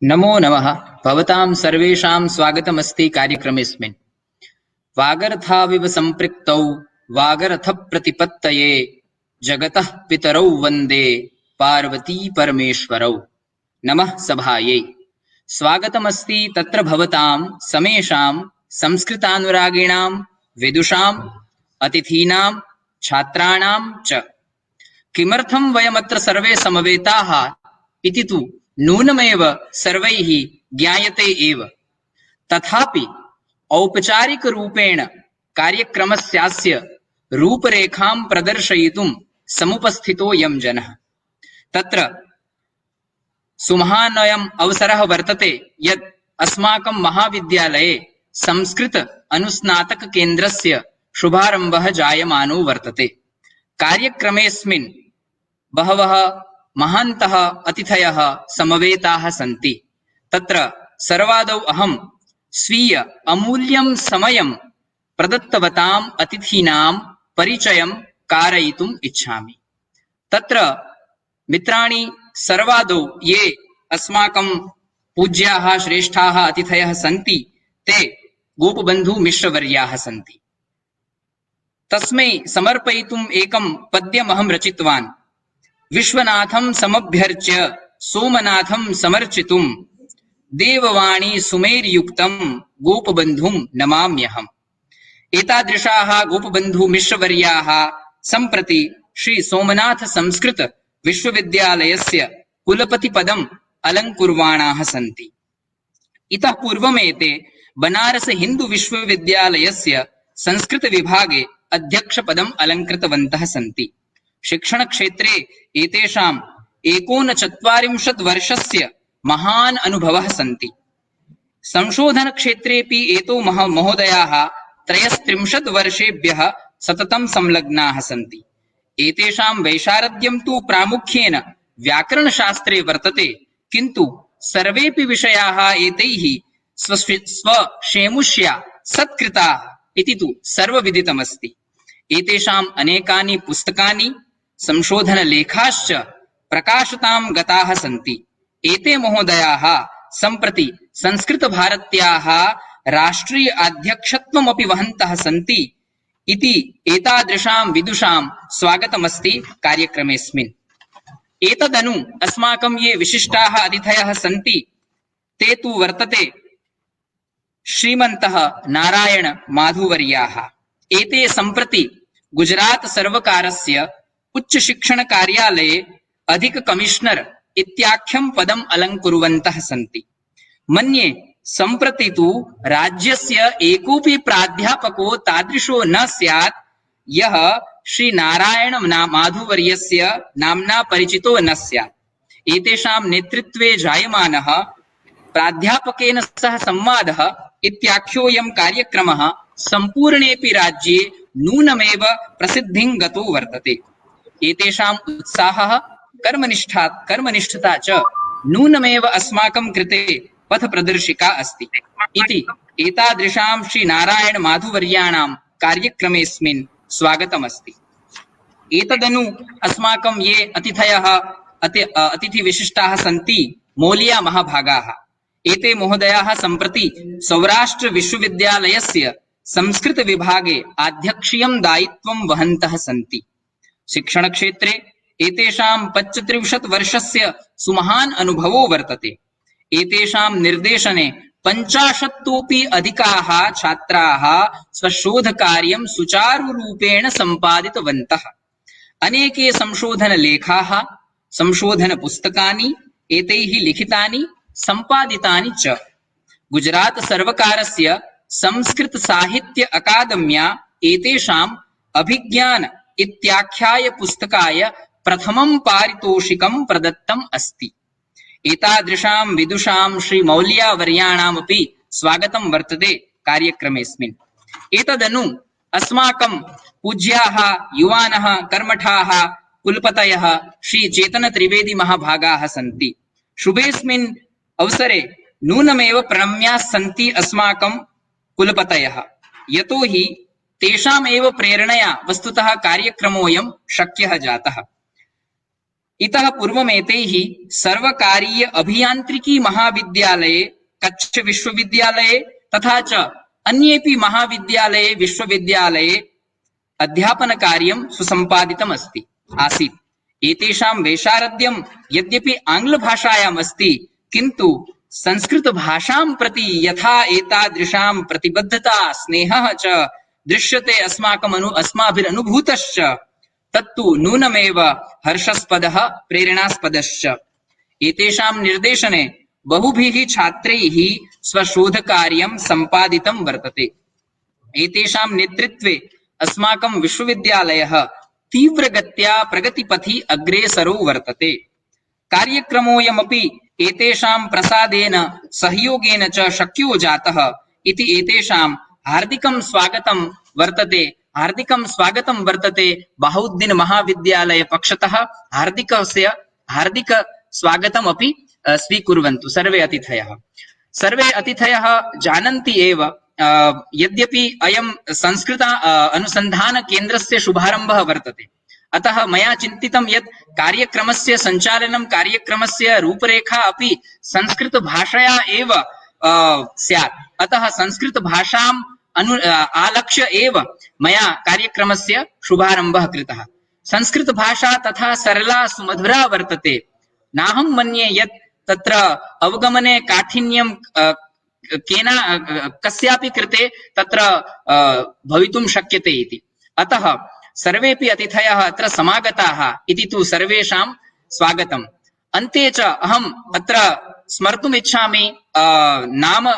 नमो नमः। भवतां सर्वेषां स्वागतमस्ति कार्यक्रमेऽस्मिन्। वागर्थाविव सम्पृक्तौ वागर्थप्रतिपत्तये जगतः पितरौ वन्दे पार्वती परमेश्वरौ। नमः सभायै। स्वागतमस्ति तत्र भवतां समेषां संस्कृतानुरागिणां विदुषाम् अतिथीनां छात्राणां च। किमर्थं वयमत्र सर्वे समवेताः इति तु नूनमेव सर्वैः ज्ञायते एव। तथापि औपचारिकरूपेण कार्यक्रमस्यास्य रूपरेखां प्रदर्शयितुं समुपस्थितोऽयं जनः। तत्र सुमहानयम् अवसरः वर्तते यत् अस्माकं महाविद्यालये संस्कृत अनुस्नातककेन्द्रस्य शुभारम्भः जायमानो वर्तते। कार्यक्रमेऽस्मिन् बहवः महान्तः अतिथयः समवेताः सन्ति। तत्र सर्वादौ अहं स्वीय अमूल्यं समयं प्रदत्तवताम् अतिथीनां परिचयं कारयितुम् इच्छामि। तत्र मित्राणि सर्वादौ ये अस्माकं पूज्याः श्रेष्ठाः अतिथयः सन्ति ते गोपबन्धुमिश्रवर्याः सन्ति। तस्मै समर्पयितुम् एकं पद्यमहं रचितवान्। विश्वनाथं समभ्यर्च्य सोमनाथं समर्चितुं देववाणी सुमेरयुक्तं गोपबन्धुं नमाम्यहम्। एतादृशाः गोपबन्धुमिश्रवर्याः सम्प्रति श्री सोमनाथ संस्कृत विश्वविद्यालयस्य कुलपतिपदम् अलङ्कुर्वाणाः सन्ति। इतः पूर्वमेते बनारस हिन्दू विश्वविद्यालयस्य संस्कृत विभागे अध्यक्षपदम् अलङ्कृतवन्तः सन्ति। शिक्षणक्षेत्रे एतेषां 39 वर्षस्य महान् अनुभवः सन्ति। संशोधनक्षेत्रेऽपि एतो महोदयाः 33 वर्षेभ्यः सततं संलग्नाः सन्ति। एतेषां वैशारद्यं तु प्रामुख्येन व्याकरणशास्त्रे वर्तते, किन्तु सर्वेऽपि विषयाः एतैः स्वशेमुष्या सत्कृताः इति तु सर्वविदितमस्ति। एतेषाम् अनेकानि पुस्तकानि संशोधनलेखाश्च प्रकाशतां गताः सन्ति। एते महोदयाः सम्प्रति संस्कृतभारत्याः राष्ट्रीय अध्यक्षत्वमपि वहन्तः सन्ति इति एतादृशां विदुषां स्वागतमस्ति कार्यक्रमेऽस्मिन्। एतदनु अस्माकं ये विशिष्टाः अतिथयः सन्ति ते तु वर्तते श्रीमन्तः नारायण माधुवर्याः। एते सम्प्रति गुजरात सर्वकारस्य उच्च शिक्षण कार्यालये अधिक कमिश्नर इत्याख्यं पदम् अलङ्कुर्वन्तः सन्ति। मन्ये सम्प्रति तु राज्यस्य एकोऽपि प्राध्यापको तादृशो न स्यात् यः श्री नारायण माधुवर्यस्य नाम्ना परिचितो न स्यात्। एतेषां नेतृत्वे जायमानः प्राध्यापकेन सह संवादः इत्याख्योऽयं कार्यक्रमः सम्पूर्णेऽपि राज्ये नूनमेव प्रसिद्धिं गतो वर्तते। एतेषाम् उत्साहः कर्मनिष्ठता च नूनमेव अस्माकं कृते पथप्रदर्शिका अस्ति इति एतादृशां श्री नारायण माधुवर्याणां कार्यक्रमेऽस्मिन् स्वागतमस्ति। एतदनु अस्माकं ये अतिथयः अतिथिविशिष्टाः सन्ति मौलिया महाभागाः। एते महोदयाः सम्प्रति सौराष्ट्र विश्वविद्यालयस्य संस्कृत विभागे आध्यक्षीयं दायित्वं वहन्तः सन्ति। शिक्षणक्षेत्रे एतेषां 35 वर्षस्य सुमहान् अनुभवो वर्तते। एतेषां निर्देशने 50तोऽपि अधिकाः छात्राः स्वशोधकार्यं सुचारुरूपेण सम्पादितवन्तः। अनेके संशोधनलेखाः संशोधनपुस्तकानि एतैः लिखितानि सम्पादितानि च। गुजरात सर्वकारस्य संस्कृत साहित्य अकादम्या एतेषाम् अभिज्ञान इत्याख्याय पुस्तकाय प्रथमं पारितोषिकं प्रदत्तम् अस्ति। एतादृशां विदुषां श्री मौलियावर्याणामपि स्वागतं वर्तते कार्यक्रमेऽस्मिन्। एतदनु अस्माकं पूज्याः युवानः कर्मठाः कुलपतयः श्री चेतन त्रिवेदी महाभागाः सन्ति। शुभेऽस्मिन् अवसरे नूनमेव प्रणम्याः सन्ति अस्माकं कुलपतयः, यतो हि तेषामेव प्रेरणया वस्तुतः कार्यक्रमोऽयं शक्यः जातः। इतः पूर्वमेतैः सर्वकारीय अभियांत्रिकी महाविद्यालये कच्छ विश्वविद्यालये तथा च अन्येपि महाविद्यालये विश्वविद्यालये अध्यापनकार्यं सुसम्पादितम् आसीत्। एतेषां वैशारद्यं यद्यपि आङ्ग्लभाषायाम् अस्ति, किन्तु संस्कृतभाषां प्रति यथा एतादृशां प्रतिबद्धता स्नेहः च दृश्यते अस्माभिरनुभूतश्च तत्तु नूनमेव हर्षस्पदः प्रेरणास्पदश्च। एतेषां निर्देशने बहुभिः छात्रैः स्वशोधकार्यं सम्पादितं वर्तते। एतेषां नेतृत्वे अस्माकं विश्वविद्यालयः तीव्रगत्या प्रगतिपथि अग्रेसरो वर्तते। कार्यक्रमोऽयमपि एतेषां प्रसादेन सहयोगेन च शक्यो जातः इति एतेषां हार्दिकं स्वागतं वर्तते बहौद्दीन महाविद्यालय पक्षतः हार्दिक स्वागतमपि स्वीकुर्वन्तु सर्वे अतिथयः जानन्ति एव यद्यपि अयं संस्कृत अनुसन्धान केन्द्रस्य शुभारम्भः वर्तते, अतः मया चिन्तितं यत् कार्यक्रमस्य सञ्चालनं कार्यक्रमस्य रूपरेखा अपि संस्कृतभाषया एव स्यात्। अतः संस्कृतभाषाम् आलक्ष्य एव मया कार्यक्रमस्य शुभारम्भः कृतः। संस्कृतभाषा तथा सरला सुमधुरा वर्तते। नाहं मन्ये यत् तत्र अवगमने काठिन्यं कस्यापि कृते तत्र भवितुं शक्यते इति। अतः सर्वेपि अतिथयः अत्र समागताः इति तु सर्वेषां स्वागतम्। अन्ते च अहम् अत्र स्मर्तुम् इच्छामि, नाम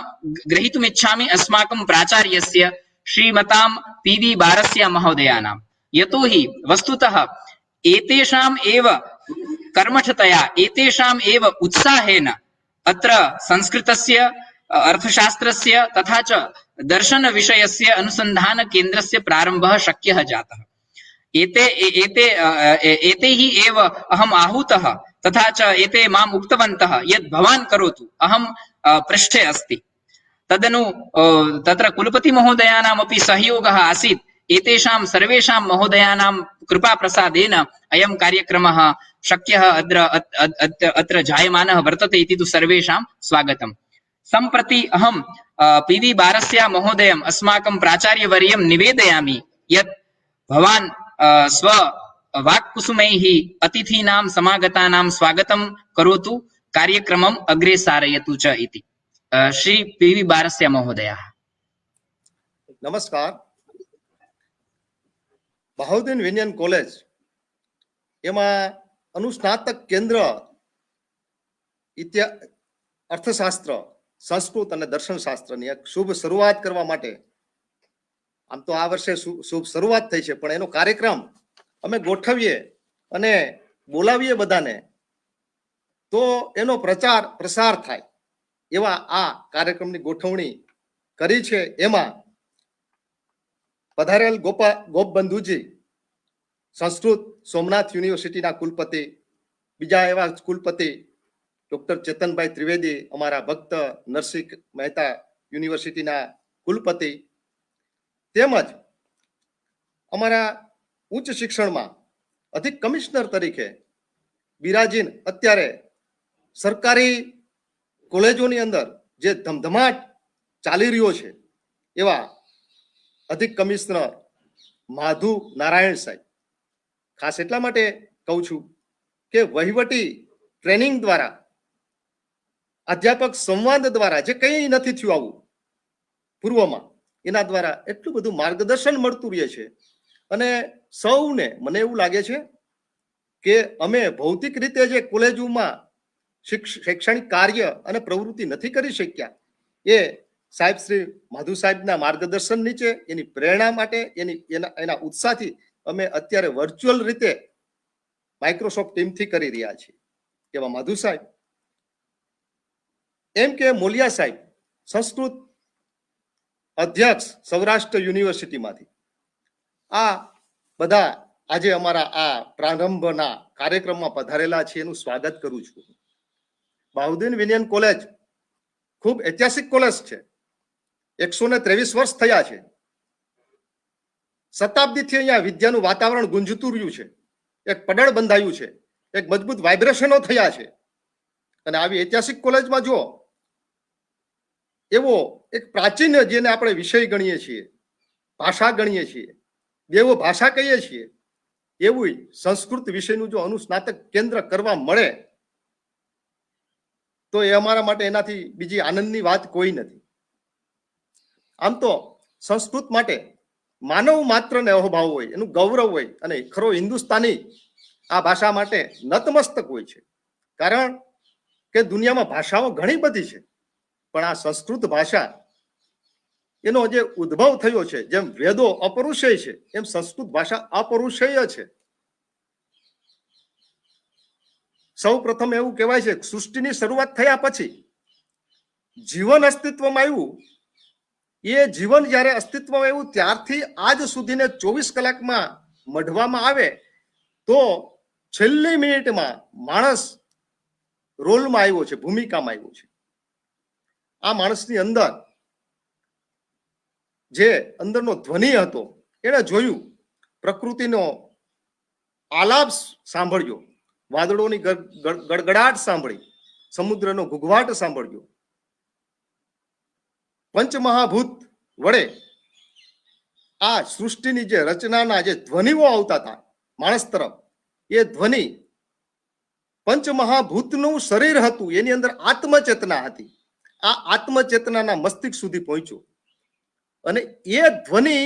ग्रहीतुम् इच्छामि अस्माकं प्राचार्यस्य श्रीमतां PV बारस्य महोदयानां। यतोहि वस्तुतः एतेषाम् एव कर्मठतया, एतेषाम् एव उत्साहेन अत्र संस्कृतस्य, अर्थशास्त्रस्य तथा च दर्शनविषयस्य अनुसन्धानकेन्द्रस्य प्रारम्भः शक्यः जातः। एतैः एव अहम् आहूतः, तथा च एते माम् उक्तवन्तः यत् भवान् करोतु, अहं पृष्ठे अस्ति। तदनु तत्र कुलपतिमहोदयानामपि सहयोगः आसीत्। एतेषां सर्वेषां महोदयानां कृपाप्रसादेन अयं कार्यक्रमः शक्यः अत्र जायमानः वर्तते इति तु सर्वेषां स्वागतम्। सम्प्रति अहं PV बारस्य महोदयम् अस्माकं प्राचार्यवर्यं निवेदयामि यत् भवान् स्व वाक्कुसुमैः अतिथीनां समागतानां स्वागतं करोतु, कार्यक्रमम् अग्रे सारयतु च इति। श्री PV बारस्य महोदयः। नमस्कार। બહુદીન વિનિયન કોલેજ એમાં અનુસ્નાતક કેન્દ્ર અર્થશાસ્ત્ર, સંસ્કૃત અને દર્શનશાસ્ત્રની એક શુભ શરૂઆત કરવા માટે, આમ તો આ વર્ષે શુભ શરૂઆત થઈ છે, પણ એનો કાર્યક્રમ અમે ગોઠવીએ અને બોલાવીએ બધાને તો એનો પ્રચાર પ્રસાર થાય એવા આ કાર્યક્રમની ગોઠવણી કરી છે। એમાં પધારેલ ગોપબંધુજી સંસ્કૃત સોમનાથ યુનિવર્સિટીના કુલપતિ, બીજા એવા કુલપતિ ડોક્ટર ચેતનભાઈ ત્રિવેદી, અમારા ભક્ત નરસિંહ મહેતા યુનિવર્સિટીના કુલપતિ, તેમજ અમારા ઉચ્ચ શિક્ષણમાં અધિક કમિશનર તરીકે બિરાજીન અત્યારે સરકારી કોલેજોની અંદર જે ધમધમાટ ચાલી રહ્યો છે એવા અધિક કમિશનર માધુ નારાયણ સાહેબ, ખાસ એટલા માટે કહું છું કે વહીવટી ટ્રેનિંગ દ્વારા, અધ્યાપક સંવાદ દ્વારા જે કંઈ નથી થયું આવું પૂર્વમાં, એના દ્વારા એટલું બધું માર્ગદર્શન મળતું રહે છે અને સૌને મને એવું લાગે છે કે અમે ભૌતિક રીતે જે કોલેજોમાં શૈક્ષણિક કાર્ય અને પ્રવૃત્તિ નથી કરી શક્યા, એ સાહેબ શ્રી માધુ સાહેબના માર્ગદર્શન નીચે, એની પ્રેરણા માટે, એના ઉત્સાહથી અમે અત્યારે વર્ચ્યુઅલ રીતે માઇક્રોસોફ્ટ ટીમથી કરી રહ્યા છીએ। એવા માધુ સાહેબ, એમ કે મોલિયા સાહેબ સંસ્કૃત અધ્યક્ષ સૌરાષ્ટ્ર યુનિવર્સિટીમાંથી, આ બધા આજે અમારા આ પ્રારંભના કાર્યક્રમમાં પધારેલા છે, એનું સ્વાગત કરું છું। બહુદીન વિનિયન કોલેજ ખૂબ ઐતિહાસિક કોલેજ છે। 123 વર્ષ થયા છે। શતાબ્દીથી અહીંયા વિદ્યાનું વાતાવરણ ગુંજતું રહ્યું છે, એક પડળ બંધાયું છે। એક મજબૂત વાઇબ્રેશનો થયા છે. અને આવી ઐતિહાસિક કોલેજમાં જો એવો એક પ્રાચીન જેને આપણે વિષય ગણીએ છીએ, ભાષા ગણીએ છીએ, દેવો ભાષા કહીએ છીએ, એવું સંસ્કૃત વિષયનું જો અનુસ્નાતક કેન્દ્ર કરવા મળે તો એ અમારા માટે એનાથી બીજી આનંદની વાત કોઈ નથી. આમ તો સંસ્કૃત માટે માનવ માત્રને અહોભાવ હોય, એનું ગૌરવ હોય અને ખરો હિન્દુસ્તાની આ ભાષા માટે નતમસ્તક હોય છે. કારણ કે દુનિયામાં ભાષાઓ ઘણી બધી છે, પણ આ સંસ્કૃત ભાષા એનો જે ઉદ્ભવ થયો છે, જેમ વેદો અપરુષેય છે એમ સંસ્કૃત ભાષા અપરુષેય છે. સૌ પ્રથમ એવું કહેવાય છે સૃષ્ટિની શરૂઆત થયા પછી જીવન અસ્તિત્વમાં આવ્યું. એ જીવન જ્યારે અસ્તિત્વમાં આવ્યું ત્યારથી આજ સુધીને 24 કલાકમાં મઢવામાં આવે તો છેલ્લી મિનિટમાં માણસ રોલમાં આવ્યો છે, ભૂમિકામાં આવ્યો છે. આ માણસની અંદર જે અંદરનો ધ્વનિ હતો એને જોયું, પ્રકૃતિનો આલાપ સાંભળ્યો, વાદળોની ગડગડાટ સાંભળી, સમુદ્રનો ઘૂઘવાટ સાંભળ્યો. પંચમહાભૂત વડે આ સૃષ્ટિની જે રચનાના જે ધ્વનિઓ આવતા હતા માણસ તરફ, એ ધ્વનિ પંચમહાભૂતનું શરીર હતું, એની અંદર આત્મચેતના હતી. આ આત્મચેતનાના મસ્તિષ્ક સુધી પહોંચ્યો અને એ ધ્વનિ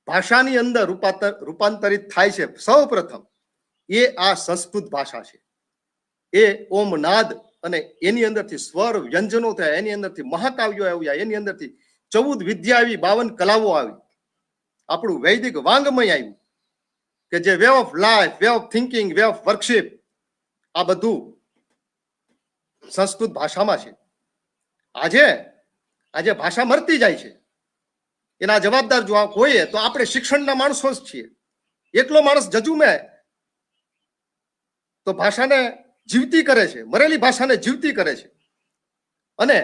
ભાષાની અંદર રૂપાંતરિત થાય છે. સૌ પ્રથમ એ આ સંસ્કૃત ભાષા છે. એ ઓમ નાદ અને એની અંદરથી સ્વર વ્યંજનો થયા, એની અંદરથી મહાકાવ્યો આવ્યા, એની અંદરથી 14 વિદ્યા આવી, 52 કલાઓ આવી, આપણું વૈદિક વાંગમય આવ્યું કે જે way of life, way of thinking, way of worship, આ બધું સંસ્કૃત ભાષામાં છે. આજે ભાષા મરતી જાય છે, એના જવાબદાર જો હોઈએ તો આપણે શિક્ષણના માણસો જ છીએ. એકલો માણસ જજુમે તો ભાષાને જીવતી કરે છે, મરેલી ભાષાને જીવતી કરે છે. અને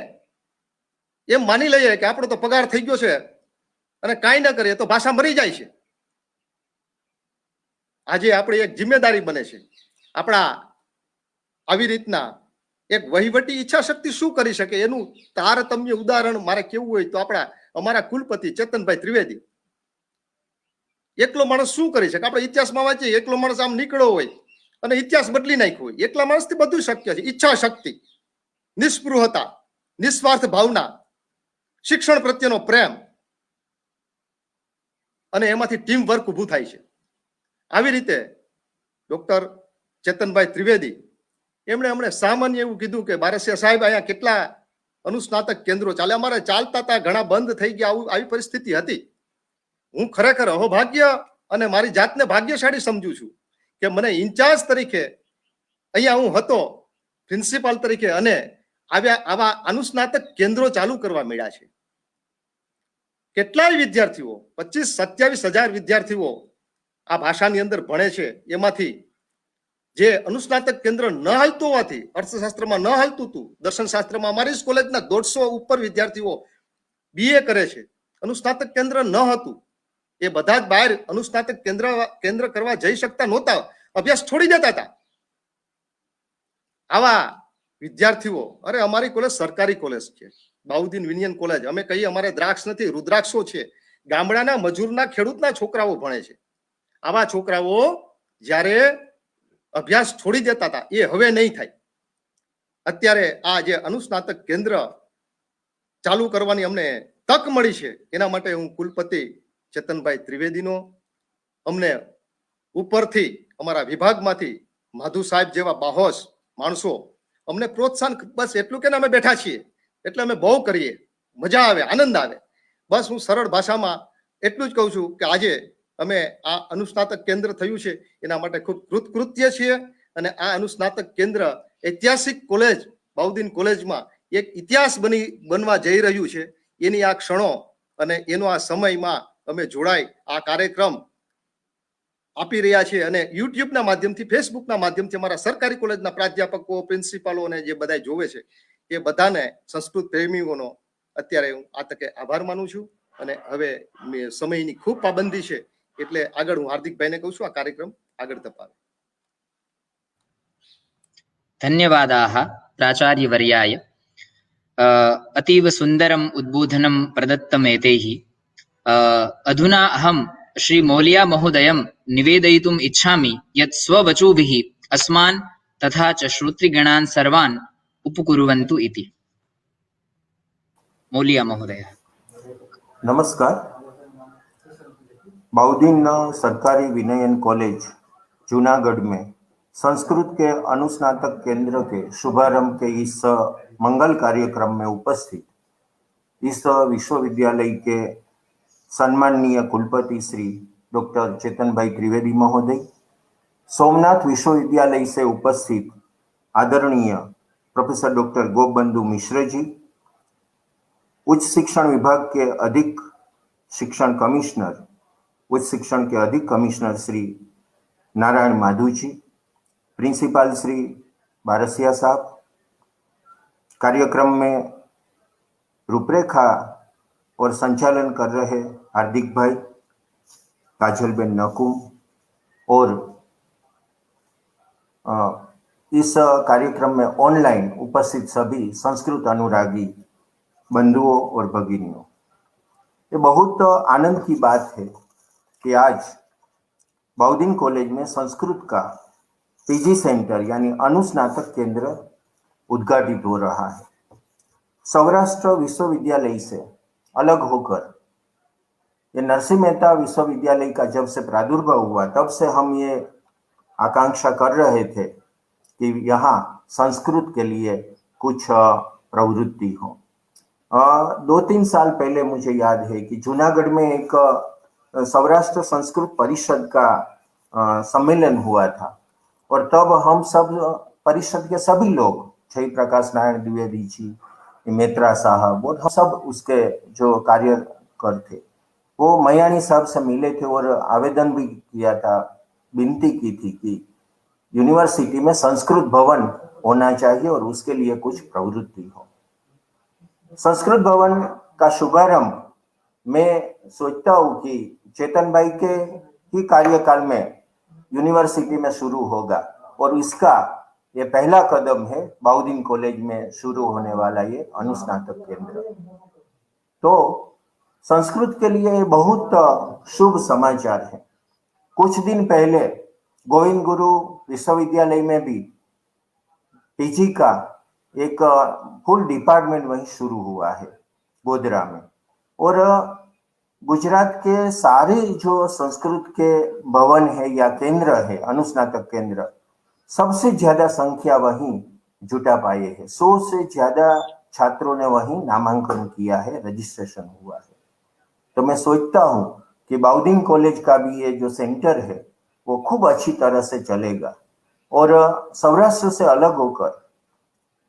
એમ માની લઈએ કે આપણો તો પગાર થઈ ગયો છે અને કાંઈ ન કરીએ તો ભાષા મરી જાય છે. આજે આપણી એક જિમ્મેદારી બને છે. આપણા આવી રીતના એક વહીવટી ઈચ્છા શક્તિ શું કરી શકે એનું તારતમ્ય ઉદાહરણ મારે કેવું હોય તો અમારા કુલપતિ ચેતનભાઈ ત્રિવેદી. એકલો માણસ શું કરી શકે? આપણે ઇતિહાસમાં વાંચીએ, એકલો માણસ આમ નીકળ્યો હોય અને ઇતિહાસ બદલી નાખ્યો હોય. એકલા માણસથી બધું શક્ય છે. ઈચ્છા શક્તિ, નિસ્પૃહતા, નિસ્વાર્થ ભાવના, શિક્ષણ પ્રત્યેનો પ્રેમ અને એમાંથી ટીમ વર્ક ઊભું થાય છે. આવી રીતે ડોક્ટર ચેતનભાઈ ત્રિવેદી એમણે સામાન્ય એવું કીધું કે બારસિયા સાહેબ અહીંયા કેટલા અનુસ્નાતક કેન્દ્રો ચાલે, અમારે ચાલતા હતા, ઘણા બંધ થઈ ગયા, આવી પરિસ્થિતિ હતી. હું ખરેખર અહોભાગ્ય અને મારી જાતને ભાગ્યશાળી સમજુ છું કે મને ઇન્ચાર્જ તરીકે અહીંયા હું હતો, પ્રિન્સિપાલ તરીકે, અને આવા અનુસ્નાતક કેન્દ્રો ચાલુ કરવા મળ્યા છે. કેટલાય વિદ્યાર્થીઓ, 25-27 હજાર વિદ્યાર્થીઓ આ ભાષાની અંદર ભણે છે. એમાંથી જે અનુસ્નાતક કેન્દ્ર ન હાલતું હોવાથી, અર્થશાસ્ત્રમાં ન હાલતું હતું, દર્શનશાસ્ત્રમાં અમારી જ કોલેજના 150 ઉપર વિદ્યાર્થીઓ BA કરે છે. અનુસ્નાતક કેન્દ્ર ન હતું, એ બધા જ બહાર અનુસ્નાતક કેન્દ્ર કરવા જઈ શકતા નહોતા, અભ્યાસ છોડી દેતા હતા. આવા વિદ્યાર્થીઓ, અરે અમારી કોલેજ સરકારી કોલેજ છે, બાઉદ્દીન વિનિયન કોલેજ. અમે કહીએ અમારે દ્રાક્ષ નથી, રુદ્રાક્ષો છે. ગામડાના મજૂરના, ખેડૂતના છોકરાઓ ભણે છે. આવા છોકરાઓ જ્યારે અભ્યાસ છોડી દેતા હતા, એ હવે નહીં થાય. અત્યારે આ જે અનુસ્નાતક કેન્દ્ર ચાલુ કરવાની અમને તક મળી છે, એના માટે હું કુલપતિ ચેતનભાઈ ત્રિવેદીનો, અમને ઉપરથી અમારા વિભાગમાંથી માધુ સાહેબ જેવા બાહોશ માણસો અમને પ્રોત્સાહન, બસ એટલું કે અમે બેઠા છીએ એટલે અમે બહુ કરીએ, મજા આવે, આનંદ આવે. બસ હું સરળ ભાષામાં એટલું જ કહું છું કે આજે અમે આ અનુસ્નાતક કેન્દ્ર થયું છે એના માટે ખૂબ કૃતકૃત્ય છીએ. અને આ અનુસ્નાતક કેન્દ્ર ઐતિહાસિક કોલેજ, બાઉદ્દીન કોલેજમાં એક ઇતિહાસ બનવા જઈ રહ્યું છે. એની આ ક્ષણો અને એનો આ સમયમાં અમે જોડાઈ આ કાર્યક્રમ આપી રહ્યા છીએ. અને યુટ્યુબના માધ્યમથી, ફેસબુકના માધ્યમથી અમારા સરકારી કોલેજના પ્રાધ્યાપકો, પ્રિન્સિપાલો અને જે બધા જોવે છે એ બધાને, સંસ્કૃત પ્રેમીઓનો અત્યારે હું આ તકે આભાર માનું છું. અને હવે સમયની ખૂબ પાબંદી છે એટલે આગળ હું હાર્દિકભાઈને કહું છું આ કાર્યક્રમ આગળ ધપાવે. धन्यवादाः प्राचार्यवर्याय अतीव सुन्दरम् उद्बोधनं प्रदत्तम् एतैः। अधुना अहं श्रीमौलिया महोदयं निवेदयितुम् इच्छामि यत् स्ववचोभिः अस्मान् तथा च श्रोतृगणान् सर्वान् उपकुर्वन्तु इति। मौलिया महोदय। नमस्कार। बाउदीन सरकारी विनयन कॉलेज जूनागढ़ में संस्कृत के अनुस्नातक केंद्र के शुभारंभ के इस मंगल कार्यक्रम में उपस्थित इस विश्वविद्यालय के सम्माननीय कुलपति श्री डॉक्टर चेतन भाई त्रिवेदी महोदय, सोमनाथ विश्वविद्यालय से उपस्थित आदरणीय प्रोफेसर डॉक्टर गोपबंधु मिश्र जी, उच्च शिक्षण विभाग के अधिक शिक्षण कमिश्नर उच्च शिक्षण के अधिक कमिश्नर श्री नारायण माधु जी, प्रिंसिपल श्री बारसिया साहब, कार्यक्रम में रूपरेखा और संचालन कर रहे हार्दिक भाई, काजलबेन नकुम और इस कार्यक्रम में ऑनलाइन उपस्थित सभी संस्कृत अनुरागी बंधुओं और भगिनियों, ये बहुत आनंद की बात है कि आज बाउदीन कॉलेज में संस्कृत का पीजी सेंटर यानी अनुस्नातक केंद्र उद्घाटित हो रहा है। सौराष्ट्र विश्वविद्यालय से अलग होकर ये नरसिंह मेहता विश्वविद्यालय का जब से प्रादुर्भाव हुआ तब से हम ये आकांक्षा कर रहे थे कि यहाँ संस्कृत के लिए कुछ प्रवृत्ति हो। 2-3 साल पहले मुझे याद है कि जूनागढ़ में एक सौराष्ट्र संस्कृत परिषद का सम्मेलन हुआ था और तब हम सब परिषद के सभी लोग, जय प्रकाश नारायण द्विवेदी जी, मेत्रा साहब और हम सब उसके जो कार्यकर थे वो मयानी साहब से मिले थे और आवेदन भी किया था, विनती की थी कि यूनिवर्सिटी में संस्कृत भवन होना चाहिए और उसके लिए कुछ प्रवृत्ति हो। संस्कृत भवन का शुभारंभ मैं सोचता हूँ कि चेतन भाई के ही कार्यकाल में यूनिवर्सिटी में शुरू होगा और इसका ये पहला कदम है बाउदीन कॉलेज में शुरू होने वाला ये अनुस्नातक केंद्र। तो संस्कृत के लिए बहुत शुभ समाचार है। कुछ दिन पहले गोविंद गुरु विश्वविद्यालय में भी पीजी का एक फुल डिपार्टमेंट वहीं शुरू हुआ है गोधरा में, और गुजरात के सारे जो संस्कृत के भवन है या केंद्र है अनुस्नातक केंद्र, सबसे ज्यादा संख्या वहीं जुटा पाए है। 100 से ज्यादा छात्रों ने वहीं नामांकन किया है, रजिस्ट्रेशन हुआ है। तो मैं सोचता हूँ कि बाउदीन कॉलेज का भी ये जो सेंटर है वो खूब अच्छी तरह से चलेगा और सौराष्ट्र से अलग होकर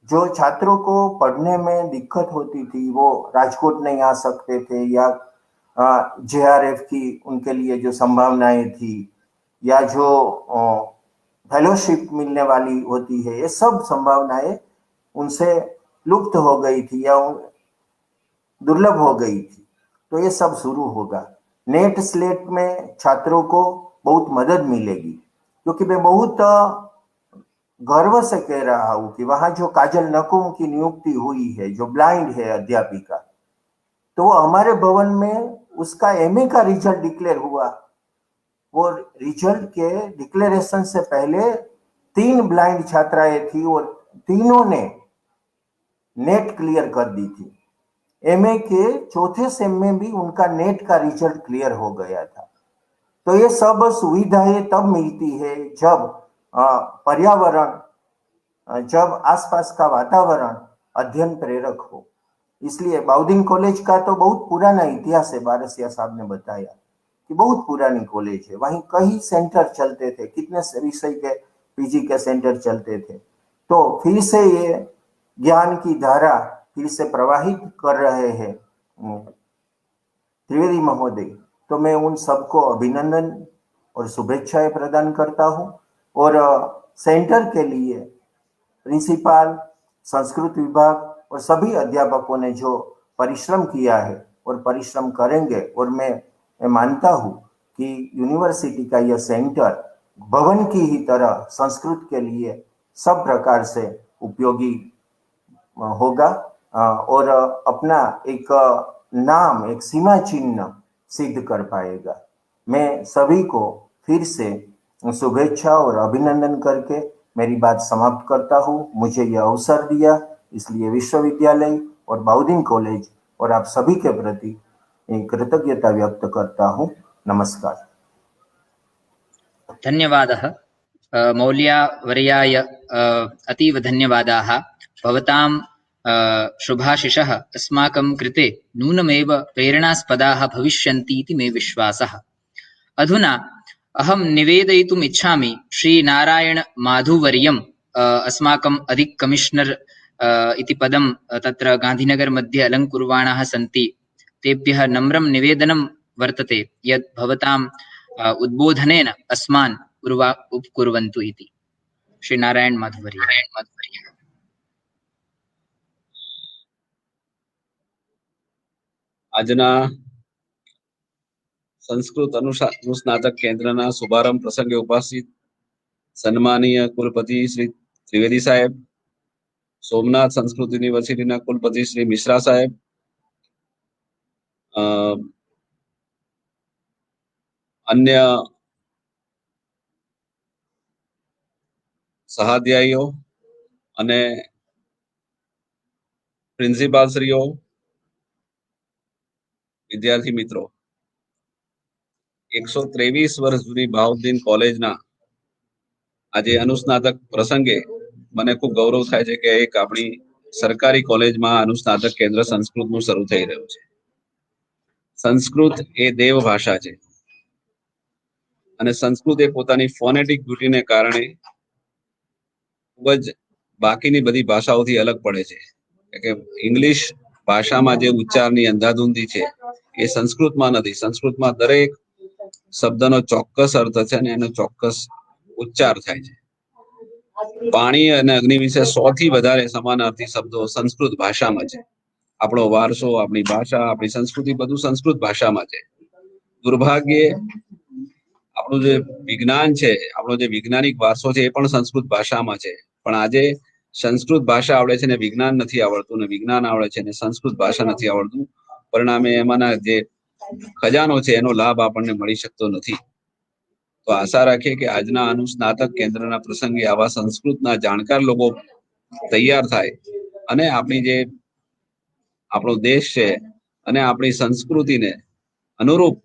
जो छात्रों को पढ़ने में दिक्कत होती थी, वो राजकोट नहीं आ सकते थे या जेआरएफ की उनके लिए जो संभावनाएं थी या जो फेलोशिप मिलने वाली होती है, ये सब संभावनाएं उनसे लुप्त हो गई थी या दुर्लभ हो गई थी। तो ये सब शुरू होगा। नेट स्लेट में छात्रों को बहुत मदद मिलेगी, क्योंकि मैं बहुत गर्व से कह रहा हूं कि वहां जो काजल नकुम की नियुक्ति हुई है, जो ब्लाइंड है अध्यापिका, तो वो हमारे भवन में उसका एमए का रिजल्ट डिक्लेयर हुआ। वो रिजल्ट के डिक्लेरेशन से पहले 3 ब्लाइंड छात्राएं थी और तीनों ने नेट क्लियर कर दी थी। एमए के चौथे सेम में भी उनका नेट का रिजल्ट क्लियर हो गया था। तो ये सब सुविधाएं तब मिलती है जब पर्यावरण, जब आसपास का वातावरण अध्ययन प्रेरक हो। इसलिए बाउदीन कॉलेज का तो बहुत पुराना इतिहास है। बारसिया साहब ने बताया कि बहुत पुरानी कॉलेज है, वहीं कई सेंटर चलते थे, कितने विषय के पीजी के सेंटर चलते थे। तो फिर से ये ज्ञान की धारा फिर से प्रवाहित कर रहे हैं त्रिवेदी महोदय। तो मैं उन सबको अभिनंदन और शुभेच्छाएं प्रदान करता हूं और सेंटर के लिए प्रिंसिपल, संस्कृत विभाग और सभी अध्यापकों ने जो परिश्रम किया है और परिश्रम करेंगे, और मैं मानता हूं कि यूनिवर्सिटी का यह सेंटर भवन की ही तरह संस्कृत के लिए सब प्रकार से उपयोगी होगा और अपना एक नाम, एक सीमा चिन्ह सिद्ध कर पाएगा। मैं सभी को फिर से शुभेच्छा और अभिनंदन करके मेरी बात समाप्त करता हूँ। मुझे यह अवसर दिया इसलिए विश्वविद्यालय और बाउदीन कॉलेज और आप सभी के प्रति कृतज्ञता व्यक्त करता हूँ। नमस्कार। धन्यवादः मौल्यावर्याय अतीव धन्यवादाः। भवतां शुभाशिषः अस्माकं कृते नूनमेव प्रेरणास्पदाः भविष्यन्ति इति मे विश्वासः। अधुना अहं निवेदयितुम् इच्छामि श्रीनारायण माधुवर्यम् अस्माकम् अधिक कमिश्नर् इति पदं तत्र गान्धीनगर मध्ये अलङ्कुर्वाणाः सन्ति। तेभ्यः नम्रं निवेदनं वर्तते यत् भवतां उद्बोधनेन अस्मान् उपकुर्वन्तु इति। श्रीनारायण माधुवर्य। આજના સંસ્કૃત અનુસ્નાતક કેન્દ્રના શુભારંભ પ્રસંગે ઉપસ્થિત સન્માનીય કુલપતિ શ્રી ત્રિવેદી સાહેબ, સોમનાથ સંસ્કૃત યુનિવર્સિટીના કુલપતિ શ્રી મિશ્રા સાહેબ, અન્ય સહાધ્યાયીઓ અને પ્રિન્સિપાલશ્રીઓ, વિદ્યાર્થી મિત્રો, 123 વર્ષ જૂની બાઉદ્દીન કોલેજના આજે અનુસ્નાતક પ્રસંગે મને ખૂબ ગૌરવ થાય છે કે એક આપણી સરકારી કોલેજમાં અનુસ્નાતક કેન્દ્ર સંસ્કૃતનું શરૂ થઈ રહ્યું છે. સંસ્કૃત એ દેવ ભાષા છે અને સંસ્કૃત એ પોતાની ફોનેટિક બ્યુટીને કારણે ખૂબ જ બાકીની બધી ભાષાઓથી અલગ પડે છે કે ઇંગ્લિશ ભાષામાં જે ઉચ્ચારની અંધાધૂંધી છે એ સંસ્કૃતમાં નથી. સંસ્કૃતમાં દરેક શબ્દનો ચોક્કસ અર્થ છે અને એનો ચોક્કસ ઉચ્ચાર થાય છે. પાણી અને અગ્નિ વિશે 100 થી વધારે સમાનાર્થી શબ્દો સંસ્કૃત ભાષામાં છે. આપણો વારસો, આપણી ભાષા, આપણી સંસ્કૃતિ બધું સંસ્કૃત ભાષામાં છે. દુર્ભાગ્યે આપણું જે વિજ્ઞાન છે, આપણો જે વૈજ્ઞાનિક વારસો છે એ પણ સંસ્કૃત ભાષામાં છે. પણ આજે સંસ્કૃત ભાષા આવડે છે ને વિજ્ઞાન નથી આવડતું, ને વિજ્ઞાન આવડે છે ને સંસ્કૃત ભાષા નથી આવડતું. પરિણામે એમાંના જે ખજાનો છે એનો લાભ આપણને મળી શકતો નથી. તો આશા રાખીએ કે આજના અનુસ્નાતક કેન્દ્રના પ્રસંગે આવા સંસ્કૃતના જાણકાર લોકો તૈયાર થાય અને આપણી જે આપણો દેશ છે અને આપણી સંસ્કૃતિને અનુરૂપ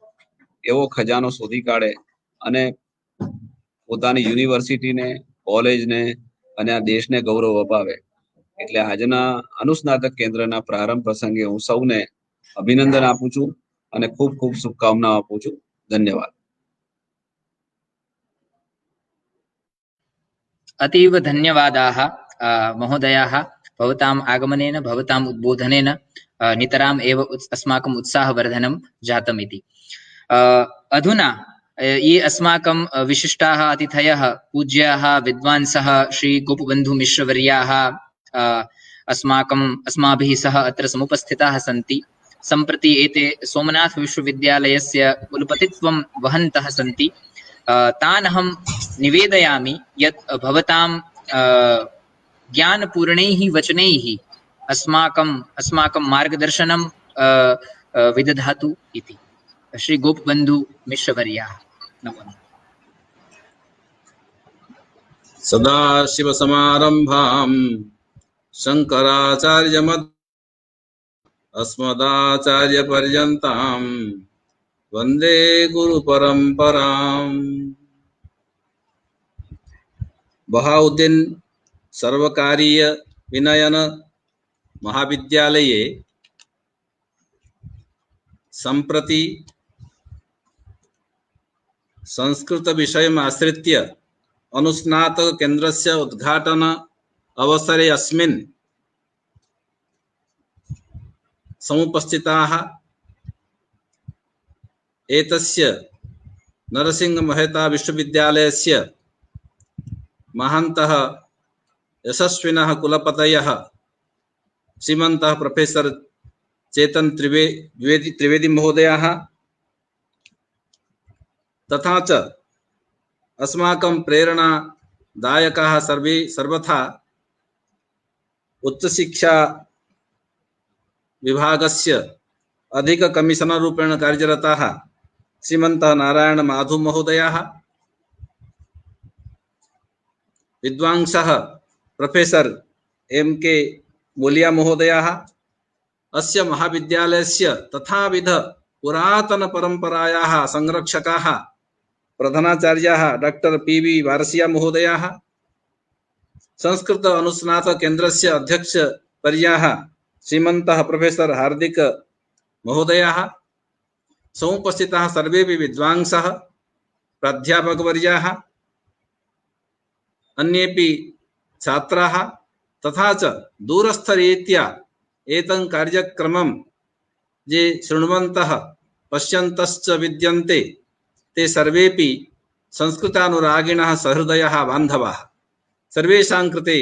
એવો ખજાનો શોધી કાઢે અને પોતાની યુનિવર્સિટીને, કોલેજને અને આ દેશને ગૌરવ અપાવે. એટલે આજના અનુસ્નાતક કેન્દ્રના પ્રારંભ પ્રસંગે હું સૌને અભિનંદન આપું છું અને ખૂબ ખૂબ શુભકામનાઓ આપું છું. ધન્યવાદ. अतीव धन्यवादाः महोदयाः। भवताम् आगमनेन, भवताम् उद्बोधनेन नितराम् एव अस्माकम् उत्साहवर्धनं जातम् इति। अधुना ये अस्माकं विशिष्टाः अतिथयः पूज्याः विद्वांसः श्री गोपबन्धुमिश्रवर्याः अस्माभिः सह अत्र समुपस्थिताः सन्ति। सम्प्रति एते सोमनाथ विश्वविद्यालयस्य कुलपतित्वं वहन्तः सन्ति। तान् अहं निवेदयामि यत् भवतां ज्ञानपूर्णैः वचनैः अस्माकं मार्गदर्शनं विदधातु इति। श्री गोपबन्धु मिश्रवर्याः। नमो नमः। सदाशिवसमारम्भां शङ्कराचार्यमध्यमाम् अस्मदाचार्यपर्यन्तां वन्दे गुरुपरम्पराम्। बहाउद्दीन सर्वकारीय विनयन महाविद्यालये सम्प्रति संस्कृत विषयम् आश्रित्य अनुस्नातक केन्द्रस्य उद्घाटन अवसरे अस्मिन् समुपस्थिताः एतस्य नरसिंह मेहता विश्वविद्यालयस्य महान्तः यशस्विनः कुलपतयः श्रीमन्तः प्रोफेसर चेतन त्रिवेदी महोदयाः तथा च अस्माकं प्रेरणा दायकाः सर्वे सर्वथा उच्चशिक्षा विभागस्य अधिक कमिशनर रूपेण कार्यरताः श्रीमन्तः नारायण माधु महोदयाः, विद्वांसः प्रोफेसर M.K. मूलिया महोदयाः, अस्य महाविद्यालयस्य तथाविध पुरातन परम्परायाः संरक्षकाः प्रधानाचार्याः डॉक्टर P.V. वारसिया महोदयाः, संस्कृत अनुस्नातक केन्द्रस्य अध्यक्ष वर्याः श्रीमन्तः प्रोफेसर हार्दिक महोदयाः, समुपस्थिताः सर्वेपि विद्वांसः प्राध्यापकवर्याः, अन्येपि छात्राः तथा च दूरस्थरीत्या एतं कार्यक्रमं ये शृण्वन्तः पश्यन्तश्च विद्यन्ते ते सर्वेपि संस्कृतानुरागिणः सहृदयाः बान्धवाः, सर्वेषां कृते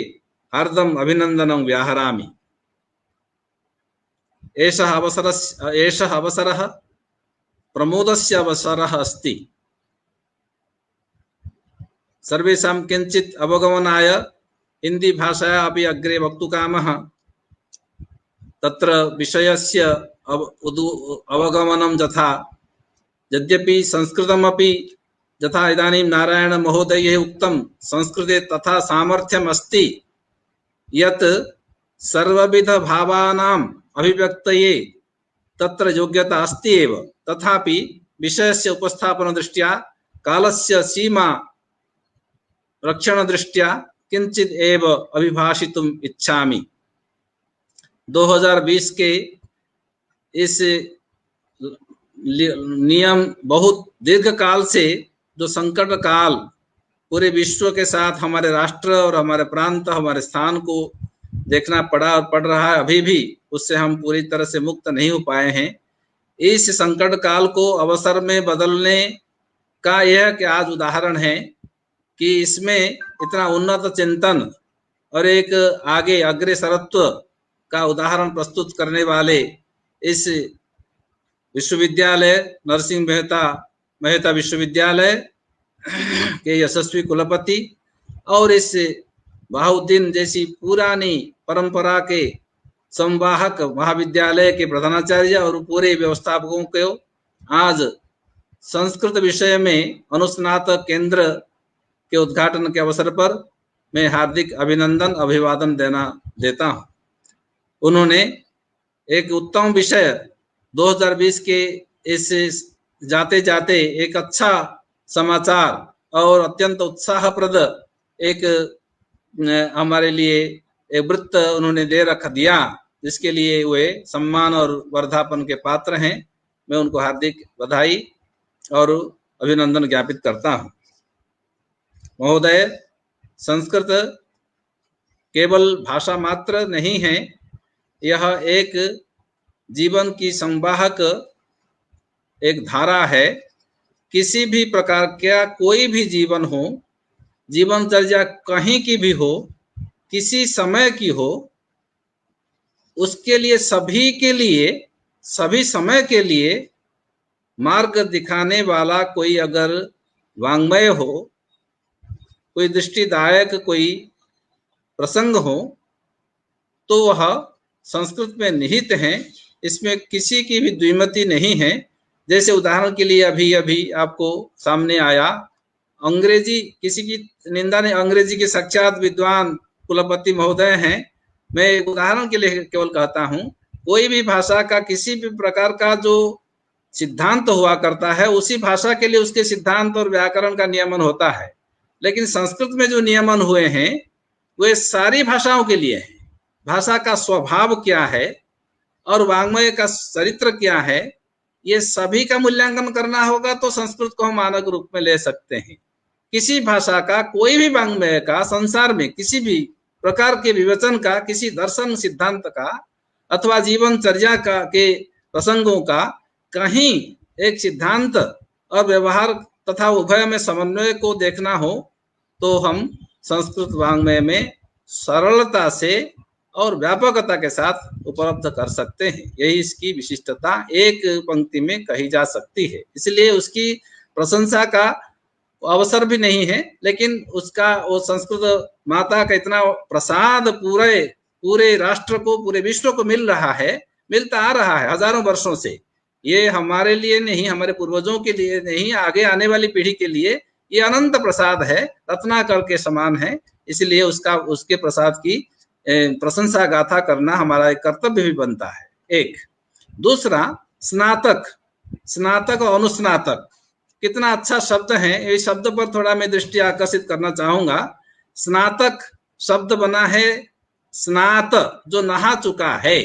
हार्दम् अभिनन्दनं व्याहरामि। एषः अवसरः प्रमोदस्य अवसरः अस्ति। सर्वेषां किञ्चित् अवगमनाय हिंदी भाषाया अपि अग्रे वक्तुकामः। तत्र विषयस्य अवगमनं यथा, यद्यपि संस्कृतमपि यथा इदानीं नारायण महोदयैः उक्तं संस्कृते तथा सामर्थ्यम् अस्ति यत् सर्वविध भावानाम् अभिव्यक्तये तत्र योग्यता अस्ति एव, तथापि विषयस्य उपस्थापन दृष्ट्या कालस्य सीमा रक्षण दृष्ट्या किंचित एव अभिभाषितुम इच्छामि। 2020 के इस नियम बहुत दीर्घ काल से जो संकट काल पूरे विश्व के साथ हमारे राष्ट्र और हमारे प्रांत हमारे स्थान को देखना पड़ा और पड़ रहा है, अभी भी उससे हम पूरी तरह से मुक्त नहीं हो पाए हैं। इस संकट काल को अवसर में बदलने का यह कि आज उदाहरण है कि इसमें इतना उन्नत चिंतन और एक आगे अग्रसरत्व का उदाहरण प्रस्तुत करने वाले इस विश्वविद्यालय नरसिंह मेहता विश्वविद्यालय के यशस्वी कुलपति और इस बहाउद्दीन जैसी पुरानी परंपरा के संवाहक महाविद्यालय के प्रधानाचार्य और पूरे व्यवस्थापकों को आज संस्कृत विषय में अनुस्नातक केंद्र के उद्घाटन के अवसर पर मैं हार्दिक अभिनंदन अभिवादन देता हूं। उन्होंने एक उत्तम विषय 2020 के इस जाते जाते एक अच्छा समाचार और अत्यंत उत्साहप्रद एक हमारे लिए एक वृत्त उन्होंने दे रख दिया, जिसके लिए वे सम्मान और वर्धापन के पात्र हैं। मैं उनको हार्दिक बधाई और अभिनंदन ज्ञापित करता हूं। महोदय, संस्कृत केवल भाषा मात्र नहीं है, यह एक जीवन की संवाहक एक धारा है। किसी भी प्रकार का कोई भी जीवन हो, जीवनचर्या कहीं की भी हो, किसी समय की हो, उसके लिए सभी के लिए सभी समय के लिए मार्ग दिखाने वाला कोई अगर वाङ्मय हो, कोई दृष्टिदायक कोई प्रसंग हो, तो वह संस्कृत में निहित है। इसमें किसी की भी द्विमति नहीं है। जैसे उदाहरण के लिए अभी अभी आपको सामने आया, अंग्रेजी, किसी की निंदा नहीं, अंग्रेजी के साक्षात विद्वान कुलपति महोदय हैं। मैं एक उदाहरण के लिए केवल कहता हूं, कोई भी भाषा का किसी भी प्रकार का जो सिद्धांत हुआ करता है, उसी भाषा के लिए उसके सिद्धांत और व्याकरण का नियमन होता है। लेकिन संस्कृत में जो नियमन हुए हैं वे सारी भाषाओं के लिए हैं। भाषा का स्वभाव क्या है और वाङ्मय का चरित्र क्या है, ये सभी का मूल्यांकन करना होगा तो संस्कृत को हम मानक रूप में ले सकते हैं। किसी भाषा का कोई भी वाङ्मय का संसार में किसी भी प्रकार के विवेचन का, किसी दर्शन सिद्धांत का अथवा जीवनचर्या का के प्रसंगों का कहीं एक सिद्धांत और व्यवहार तथा उभय में समन्वय को देखना हो तो हम संस्कृत वाङ्मय में सरलता से और व्यापकता के साथ उपलब्ध कर सकते हैं। यही इसकी विशिष्टता एक पंक्ति में कही जा सकती है। इसलिए उसकी प्रशंसा का अवसर भी नहीं है, लेकिन उसका वो संस्कृत माता का इतना प्रसाद पूरे राष्ट्र को, पूरे विश्व को मिल रहा है, मिलता आ रहा है हजारों वर्षों से। ये हमारे लिए नहीं, हमारे पूर्वजों के लिए नहीं, आगे आने वाली पीढ़ी के लिए ये अनंत प्रसाद है, रत्नाकर के समान है। इसलिए उसके प्रसाद की प्रशंसा गाथा करना हमारा एक कर्तव्य भी बनता है। एक दूसरा, स्नातक और अनुस्नातक, कितना अच्छा शब्द है। इस शब्द पर थोड़ा मैं दृष्टि आकर्षित करना चाहूंगा। स्नातक शब्द बना है स्नात, जो नहा चुका है,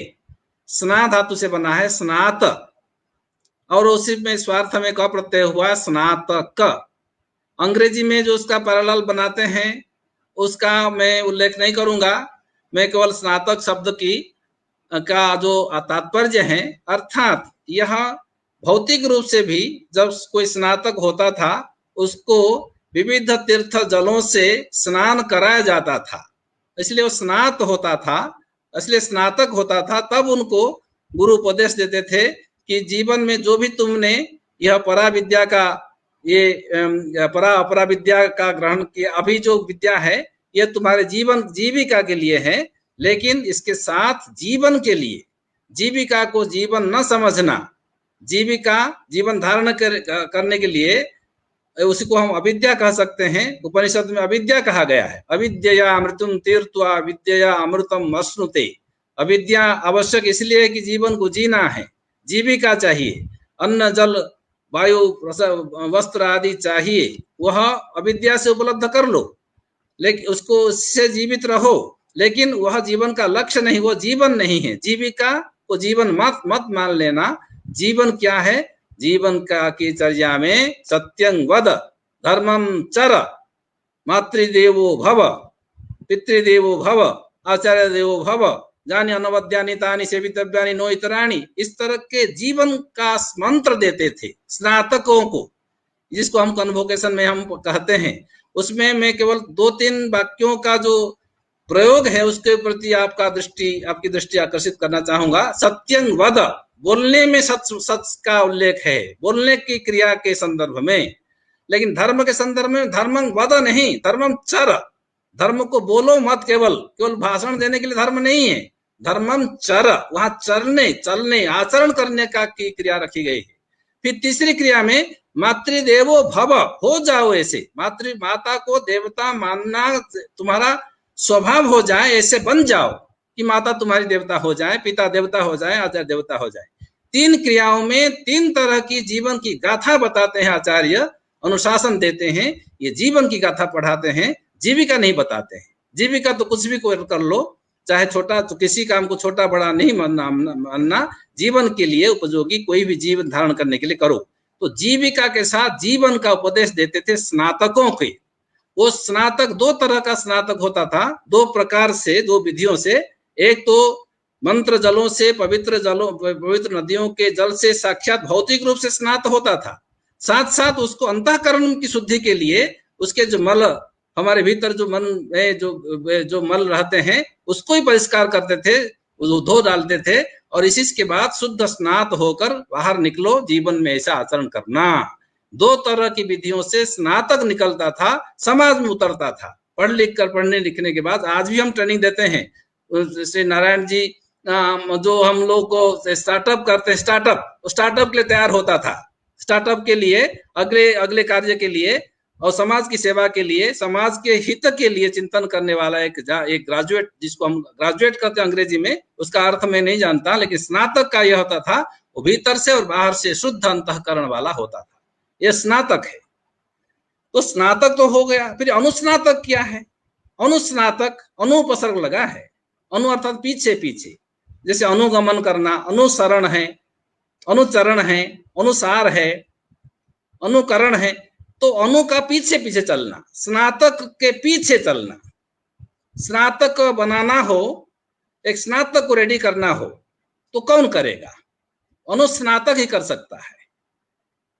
स्ना धातु से बना है स्नात, और उसी में स्वार्थ में क प्रत्यय हुआ स्नातक। अंग्रेजी में जो उसका पैरेलल बनाते हैं उसका मैं उल्लेख नहीं करूंगा, मैं केवल स्नातक शब्द का जो तात्पर्य है, अर्थात यह भौतिक रूप से भी जब कोई स्नातक होता था उसको विविध तीर्थ जलों से स्नान कराया जाता था, इसलिए वो स्नात होता था, इसलिए स्नातक होता था। तब उनको गुरु उपदेश देते थे कि जीवन में जो भी तुमने यह परा विद्या का, ये परा अपरा विद्या का ग्रहण किया, अभी जो विद्या है यह तुम्हारे जीविका के लिए है, लेकिन इसके साथ जीवन के लिए, जीविका को जीवन न समझना, जीविका जीवन धारण करने के लिए, उसी को हम अविद्या कह सकते हैं। उपनिषद में अविद्या कहा गया है, अविद्या अमृतम तीर्थ्वा विद्या अमृतम अश्नुते। अविद्या आवश्यक इसलिए है कि जीवन को जीना है, जीविका चाहिए, अन्न जल वायु वस्त्र आदि चाहिए, वह अविद्या से उपलब्ध कर लो, लेकिन उसको उससे जीवित रहो, लेकिन वह जीवन का लक्ष्य नहीं, वो जीवन नहीं है। जीविका को जीवन मत मान लेना। जीवन क्या है? जीवन का की चर्या में सत्यं वद, धर्मं चर, मातृदेवो भव, पितृदेवो भव, आचार्य देवो भव, जानी अनवद्यानि तानि सेवितव्यानि नो इतराणि। इस तरह के जीवन का मंत्र देते थे स्नातकों को, जिसको हम कन्वोकेशन में हम कहते हैं। उसमें मैं केवल 2-3 वाक्यों का जो प्रयोग है उसके प्रति आपकी दृष्टि आकर्षित करना चाहूंगा। सत्यं वद, बोलने में सच का उल्लेख है, बोलने की क्रिया के संदर्भ में, लेकिन धर्म के संदर्भ में धर्मं वद नहीं, धर्मं चर, धर्म को बोलो मत, केवल भाषण देने के लिए धर्म नहीं है, धर्मं चर, वहां चरने, चलने, आचरण करने का की क्रिया रखी गई है। फिर तीसरी क्रिया में मातृदेवो भव, हो जाओ ऐसे, माता को देवता मानना तुम्हारा स्वभाव हो जाए, ऐसे बन जाओ कि माता तुम्हारी देवता हो जाए, पिता देवता हो जाए, आचार्य देवता हो जाए। 3 क्रियाओं में 3 तरह की जीवन की गाथा बताते हैं आचार्य, अनुशासन देते हैं, ये जीवन की गाथा पढ़ाते हैं, जीविका नहीं बताते हैं। जीविका तो कुछ भी कर लो, चाहे छोटा, तो किसी काम को छोटा बड़ा नहीं मानना, जीवन के लिए उपयोगी कोई भी जीवन धारण करने के लिए करो। तो जीविका के साथ जीवन का उपदेश देते थे स्नातकों के। वो स्नातक 2 तरह का स्नातक होता था, 2 प्रकार से, 2 विधियों से। एक तो मंत्र जलों से, पवित्र नदियों के जल से साक्षात भौतिक रूप से स्नात होता था, साथ साथ उसको अंतःकरण की शुद्धि के लिए उसके जो मल, हमारे भीतर जो मन में जो मल रहते हैं उसको ही परिष्कार करते थे, धो डालते थे, और इसी के बाद शुद्ध स्नात होकर बाहर निकलो, जीवन में ऐसा आचरण करना। 2 तरह की विधियों से स्नातक निकलता था, समाज में उतरता था। पढ़ने लिखने के बाद आज भी हम ट्रेनिंग देते हैं। श्री नारायण जी जो हम लोग को स्टार्टअप करते हैं, स्टार्टअप के लिए तैयार होता था, स्टार्टअप के लिए, अगले कार्य के लिए और समाज की सेवा के लिए, समाज के हित के लिए चिंतन करने वाला एक ग्रेजुएट, जिसको हम ग्रेजुएट कहते हैं अंग्रेजी में, उसका अर्थ मैं नहीं जानता, लेकिन स्नातक का यह होता था, वो भीतर से और बाहर से शुद्ध अंतःकरण वाला होता था। यह स्नातक है। तो स्नातक तो हो गया, फिर अनुस्नातक क्या है? अनुस्नातक, अनुपसर्ग लगा है, अनु अर्थात पीछे पीछे, जैसे अनुगमन करना, अनुसरण है, अनुचरण है, अनुसार है, अनुकरण है। तो अनु का पीछे पीछे चलना, स्नातक के पीछे चलना। स्नातक बनाना हो, एक स्नातक को रेडी करना हो तो कौन करेगा? अनुस्नातक ही कर सकता है।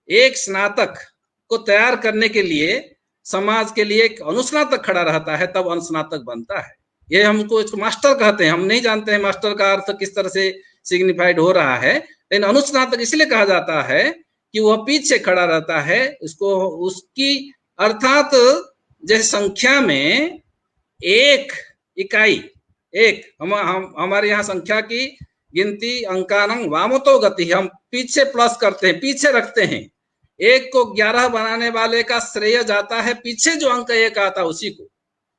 एक स्नातक को तैयार करने के लिए समाज के लिए एक अनुस्नातक खड़ा रहता है, तब अनुस्नातक बनता है। ये हमको इसको मास्टर कहते हैं, हम नहीं जानते हैं मास्टर का अर्थ किस तरह से सिग्निफाइड हो रहा है, लेकिन अनुस्नातक इसलिए कहा जाता है कि वह पीछे खड़ा रहता है, उसको उसकी अर्थात जैसे संख्या में एक इकाई, एक हमारे यहाँ संख्या की गिनती अंकानंग वामतो गति, हम पीछे प्लस करते हैं, पीछे रखते हैं। एक को 11 बनाने वाले का श्रेय जाता है पीछे जो अंक एक आता है उसी को।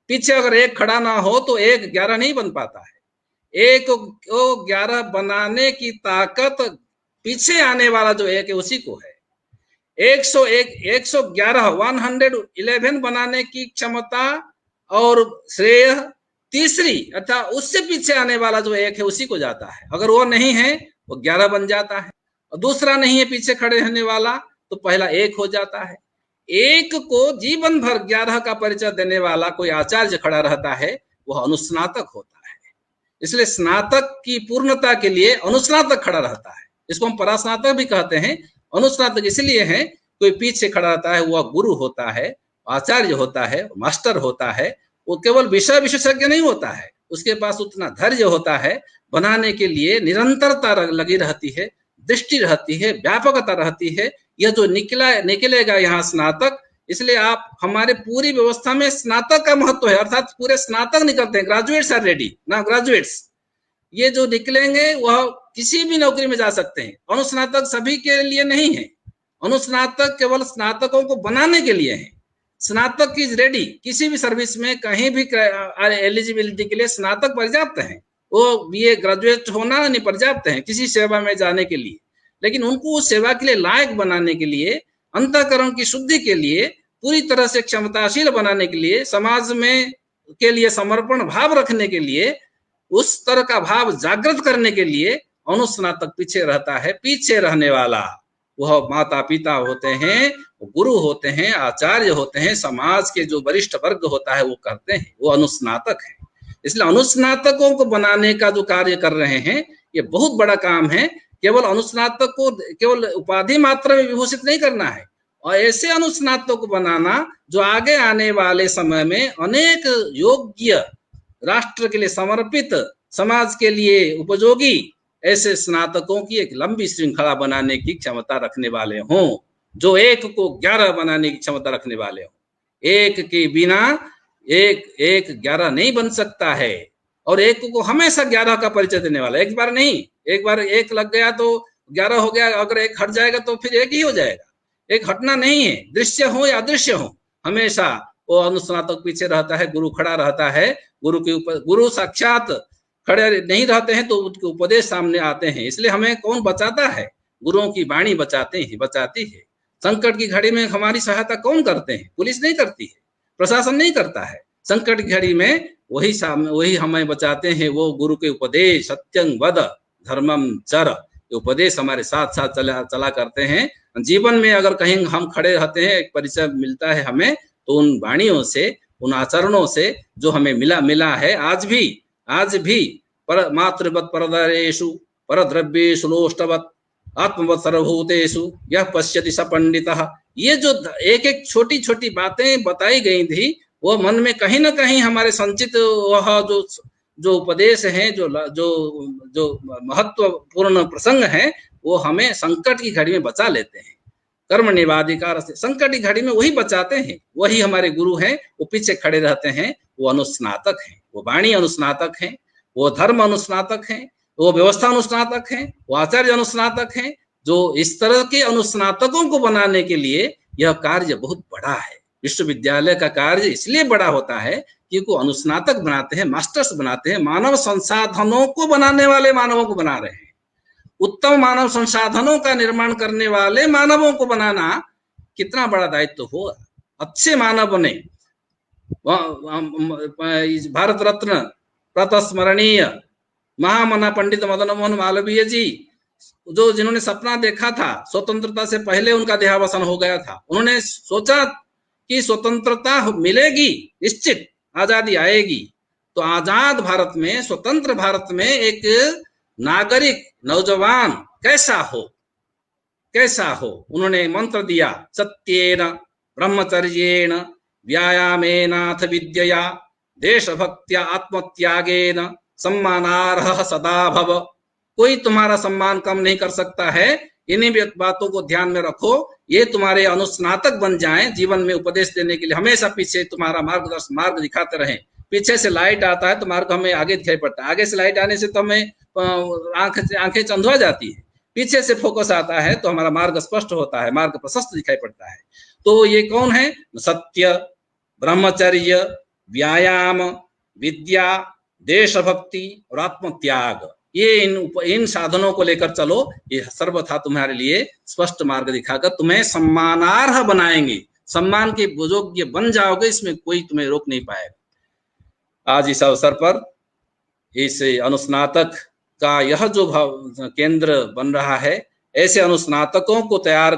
पीछे अगर एक खड़ा ना हो तो एक 11 नहीं बन पाता है। एक को 11 बनाने की ताकत पीछे आने वाला जो एक है उसी को है। 111 बनाने की क्षमता और श्रेय तीसरी अर्थात उससे पीछे आने वाला जो एक है उसी को जाता है। अगर वो नहीं है वो 11 बन जाता है, और दूसरा नहीं है पीछे खड़े रहने वाला तो पहला एक हो जाता है। एक को जीवन भर 11 का परिचय देने वाला कोई आचार्य खड़ा रहता है, वह अनुस्नातक होता है। इसलिए स्नातक की पूर्णता के लिए अनुस्नातक खड़ा रहता है। इसको हम परास्नातक भी कहते हैं। अनुस्नातक इसलिए है कोई पीछे खड़ा रहता है, वह गुरु होता है, आचार्य होता है, मास्टर होता है। वो केवल विषय विशेषज्ञ नहीं होता है, उसके पास उतना धैर्य होता है, बनाने के लिए निरंतरता लगी रहती है, दृष्टि रहती है, व्यापकता रहती है। यह जो निकलेगा यहाँ स्नातक, इसलिए आप हमारे पूरी व्यवस्था में स्नातक का महत्व है, अर्थात पूरे स्नातक निकलते हैं। ग्रेजुएट्स आर रेडी ना, ग्रेजुएट्स ये जो निकलेंगे वह किसी भी नौकरी में जा सकते हैं। अनुस्नातक सभी के लिए नहीं है, अनुस्नातक केवल स्नातकों को बनाने के लिए है। स्नातक इज रेडी, किसी भी सर्विस में कहीं भी एलिजिबिलिटी के लिए स्नातक पर्याप्त है। वो बीए ग्रेजुएट होना नहीं पर्याप्त है किसी सेवा में जाने के लिए, लेकिन उनको उस सेवा के लिए लायक बनाने के लिए, अंतःकरण की शुद्धि के लिए, पूरी तरह से क्षमताशील बनाने के लिए, समाज में के लिए समर्पण भाव रखने के लिए, उस तरह का भाव जागृत करने के लिए अनुस्नातक पीछे रहता है। पीछे रहने वाला वह माता पिता होते हैं, गुरु होते हैं, आचार्य होते हैं, समाज के जो वरिष्ठ वर्ग होता है वो करते हैं, वो अनुस्नातक है। इसलिए अनुस्नातकों को बनाने का जो कार्य कर रहे हैं ये बहुत बड़ा काम है। केवल अनुस्नातक को केवल उपाधि मात्र में विभूषित नहीं करना है, और ऐसे अनुस्नातकों को बनाना जो आगे आने वाले समय में अनेक योग्य, राष्ट्र के लिए समर्पित, समाज के लिए उपयोगी ऐसे स्नातकों की एक लंबी श्रृंखला बनाने की क्षमता रखने वाले हों, जो एक को 11 बनाने की क्षमता रखने वाले हों। एक के बिना एक 11 नहीं बन सकता है, और एक को हमेशा 11 का परिचय देने वाला। एक बार नहीं, एक बार एक लग गया तो 11 हो गया, अगर एक हट जाएगा तो फिर एक ही हो जाएगा। एक हटना नहीं है, दृश्य हो या अदृश्य हो, हमेशा वो अनुस्नातक पीछे रहता है, गुरु खड़ा रहता है। गुरु के ऊपर, गुरु साक्षात खड़े नहीं रहते हैं तो उनके उपदेश सामने आते हैं। इसलिए हमें कौन बचाता है? गुरुओं की वाणी बचाती है। संकट की घड़ी में हमारी सहायता कौन करते हैं? पुलिस नहीं करती है, प्रशासन नहीं करता है। संकट की घड़ी में वही हमें बचाते हैं। वो गुरु के उपदेश, सत्यं वद धर्मं चर, उपदेश हमारे साथ साथ चला करते हैं। जीवन में अगर कहीं हम खड़े रहते हैं, एक परिचय मिलता है हमें, तो उन वाणियों से, उन आचरणों से जो हमें मिला है, आज भी पर मातृवत परदरेषु परद्रव्येषु लोष्टवत आत्मवत सर्वभूतेषु यह पश्यति स पंडितः। ये जो एक एक छोटी छोटी बातें बताई गई थी, वो मन में कहीं ना कहीं हमारे संचित वह जो उपदेश है, जो महत्वपूर्ण प्रसंग है, वो हमें संकट की घड़ी में बचा लेते हैं। कर्म निवाधिकार से संकट की घड़ी में वही बचाते हैं, वही हमारे गुरु हैं। वो पीछे खड़े रहते हैं, वो अनुस्नातक हैं, वो वाणी अनुस्नातक हैं, वो धर्म अनुस्नातक हैं, वो व्यवस्था अनुस्नातक हैं, वो आचार्य अनुस्नातक हैं। जो इस तरह के अनुस्नातकों को बनाने के लिए यह कार्य बहुत बड़ा है। विश्वविद्यालय का कार्य इसलिए बड़ा होता है क्योंकि अनुस्नातक बनाते हैं, मास्टर्स बनाते हैं, मानव संसाधनों को बनाने वाले मानवों को बना रहे हैं। उत्तम मानव संसाधनों का निर्माण करने वाले मानवों को बनाना कितना बड़ा दायित्व होगा। अच्छे मानव ने भारत रत्न प्रातस्मरणीय महामना पंडित मदन मोहन मालवीय जी, जिन्होंने सपना देखा था, स्वतंत्रता से पहले उनका देहावसान हो गया था। उन्होंने सोचा कि स्वतंत्रता मिलेगी, निश्चित आजादी आएगी, तो आजाद भारत में, स्वतंत्र भारत में एक नागरिक, नौजवान कैसा हो। उन्होंने मंत्र दिया, सत्येन ब्रह्मचर्येण व्यायामेनाथ विद्यया देशभक्त्या आत्मत्यागेन सम्मानार्ह सदा भव। कोई तुम्हारा सम्मान कम नहीं कर सकता है इन्हीं बातों को ध्यान में रखो, ये तुम्हारे अनुस्नातक बन जाएं, जीवन में उपदेश देने के लिए हमेशा पीछे तुम्हारा मार्ग दिखाते रहें। पीछे से लाइट आता है तो मार्ग हमें आगे दिखाई पड़ता है, आगे से लाइट आने से तो हमें आंखें चंधुआ जाती है, पीछे से फोकस आता है तो हमारा मार्ग स्पष्ट होता है, मार्ग प्रशस्त दिखाई पड़ता है। तो ये कौन है? सत्य, ब्रह्मचर्य, व्यायाम, विद्या, देशभक्ति और आत्मत्याग, ये इन साधनों को लेकर चलो, ये सर्वथा तुम्हारे लिए स्पष्ट मार्ग दिखाकर तुम्हें सम्मानार्ह बनाएंगे, सम्मान के योग्य बन जाओगे, इसमें कोई तुम्हें रोक नहीं पाएगा। आज इस अवसर पर इस अनुस्नातक का यह जो केंद्र बन रहा है, ऐसे अनुस्नातकों को तैयार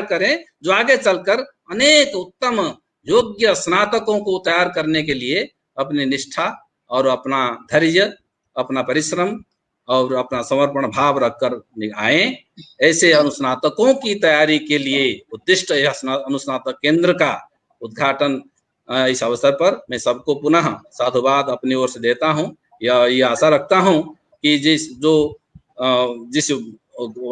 करें जो आगे चलकर अनेक उत्तम योग्य स्नातकों को तैयार करने के लिए अपनी निष्ठा और अपना धैर्य, अपना परिश्रम और अपना समर्पण भाव रखकर आए। ऐसे अनुस्नातकों की तैयारी के लिए उद्दिष्ट यह अनुस्नातक केंद्र का उद्घाटन इस अवसर पर मैं सबको पुनः साधुवाद अपनी ओर से देता हूं। यह आशा रखता हूं कि जिस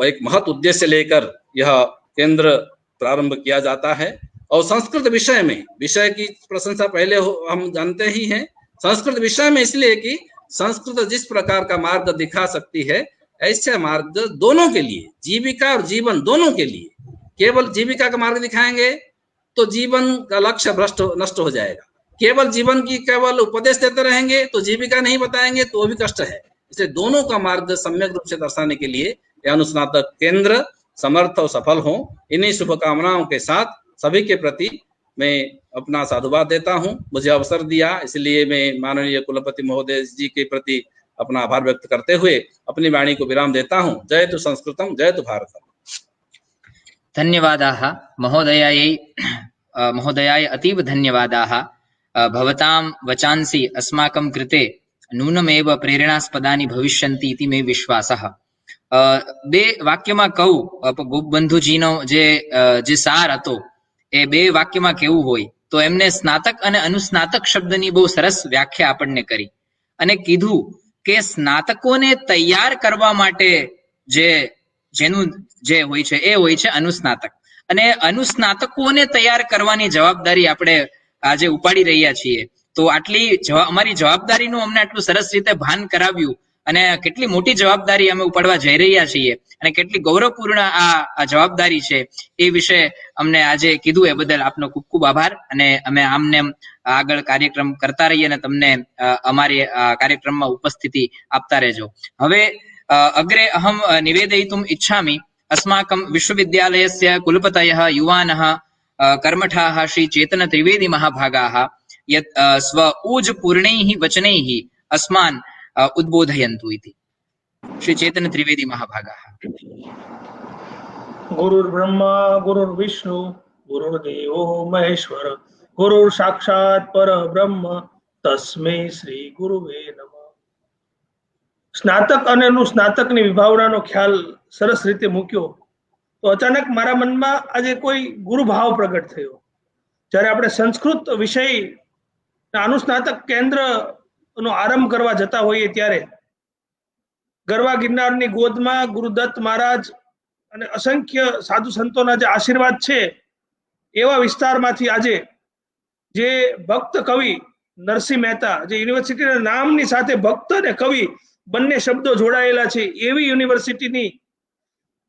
एक महत् उद्देश्य लेकर यह केंद्र प्रारंभ किया जाता है, और संस्कृत विषय की प्रशंसा पहले हम जानते ही हैं, संस्कृत विषय में इसलिए कि संस्कृत जिस प्रकार का मार्ग दिखा सकती है, ऐसे मार्ग दोनों के लिए, जीविका और जीवन दोनों के लिए, केवल जीविका का मार्ग दिखाएंगे तो जीवन का लक्ष्य नष्ट हो जाएगा, केवल उपदेश देते रहेंगे तो जीविका नहीं बताएंगे तो भी कष्ट है। इसलिए दोनों का मार्ग सम्यक रूप से दर्शाने के लिए यह अनुस्नातक केंद्र समर्थ और सफल हो। इन्हीं शुभकामनाओं के साथ सभी के प्रति मैं अपना साधुवाद देता हूं। मुझे अवसर दिया इसलिए मैं माननीय कुलपति महोदय जी के प्रति अपना आभार व्यक्त करते हुए अपनी वाणी को विराम देता हूं। जयतु संस्कृतम, जयतु भारतम। धन्यवादाः महोदयाय अतीव धन्यवादाः। भवतां वचांसि अस्माकं कृते नूनमेव प्रेरणास्पदानि भविष्यन्ति इति मे विश्वासः। બે વાક્યમાં કહું, ગોપબંધુજીનો જે સાર હતો એ બે વાક્યમાં કેવું હોય તો એમને સ્નાતક અને અનુસ્નાતક શબ્દની બહુ સરસ વ્યાખ્યા આપણને કરી અને કીધું કે સ્નાતકોને તૈયાર કરવા માટે જેનું જે હોય છે એ હોય છે અનુસ્નાતક, અને અનુસ્નાતકોને તૈયાર કરવાની જવાબદારી આપણે આજે ઉપાડી રહ્યા છીએ। તો આટલી અમારી જવાબદારીનું અમને આટલું સરસ રીતે ભાન કરાવ્યું અને કેટલી મોટી જવાબદારી અમે ઉપાડવા જઈ રહ્યા છીએ અને કેટલી ગૌરવપૂર્ણ આ જવાબદારી છે એ વિશે અમને આજે કીધું, એ બદલ આપનો ખૂબ ખૂબ આભાર। અને અમે આમને આગળ કાર્યક્રમ કરતા રહીએ અને તમને અમારી કાર્યક્રમમાં ઉપસ્થિતિ આપતા રહેજો। હવે અગ્રે અહમ નિવેદયितुम् इच्छामि अस्माकं विश्वविद्यालयस्य कुलपतयः युवानः कर्मठाः श्री चेतन त्रिवेदी महाभागाः यत् स्व ऊजपूर्णैः वचनैः अस्मान् उद्बोधयन्तु इति। श्री चेतन त्रिवेदी महाभागाः। गुरुर्ब्रह्मा गुरुर्विष्णु गुरुर्देवो महेश्वर गुरुर्साक्षात् परब्रह्म तस्मै श्री गुरुवे नमः। स्नातक અને અનુસ્નાતકની વિભાવનાનો ખ્યાલ સરસ રીતે મૂક્યો તો અચાનક મારા મનમાં આજે કોઈ ગુરુભાવ પ્રગટ થયો। જ્યારે આપણે સંસ્કૃત વિષય અનુસ્નાતક કેન્દ્રનો આરંભ કરવા જતા હોઈએ ત્યારે ગરવા ગિરનારની ગોદમાં ગુરુદત્ત મહારાજ અને અસંખ્ય સાધુ સંતોના જે આશીર્વાદ છે એવા વિસ્તારમાંથી આજે જે ભક્ત કવિ નરસિંહ મહેતા, જે યુનિવર્સિટીના નામની સાથે ભક્ત અને કવિ બંને શબ્દો જોડાયેલા છે એવી યુનિવર્સિટીની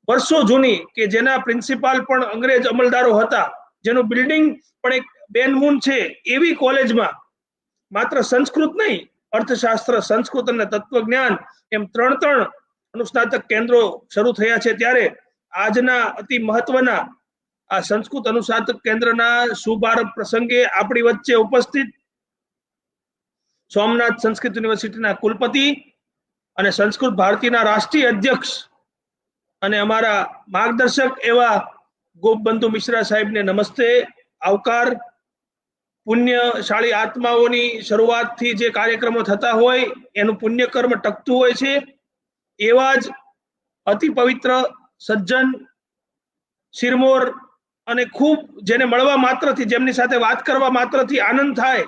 વર્ષો જૂની કે જેના પ્રિન્સિપાલ પણ અંગ્રેજ અમલદારો હતા, જેનું બિલ્ડિંગ પણ એક બેનમૂન છે, એવી કોલેજમાં માત્ર સંસ્કૃત નહીં, અર્થશાસ્ત્ર, સંસ્કૃત અને તત્વજ્ઞાન એમ ત્રણ અનુસ્નાતક કેન્દ્રો શરૂ થયા છે। ત્યારે આજના અતિ મહત્વના આ સંસ્કૃત અનુસ્નાતક કેન્દ્રના શુભારંભ પ્રસંગે આપણી વચ્ચે ઉપસ્થિત સોમનાથ સંસ્કૃત યુનિવર્સિટીના કુલપતિ અને સંસ્કૃત ભારતીના રાષ્ટ્રીય અધ્યક્ષ અને અમારા માર્ગદર્શક એવા ગોપબંધુ મિશ્રા સાહેબને નમસ્તે, આવકાર। પુણ્યશાળી આત્માઓની શરૂઆતથી જે કાર્યક્રમો થતા હોય એનું પુણ્યકર્મ ટકતું હોય છે, એવા જ અતિ પવિત્ર સજ્જન શિરમોર અને ખૂબ જેને મળવા માત્રથી, જેમની સાથે વાત કરવા માત્રથી આનંદ થાય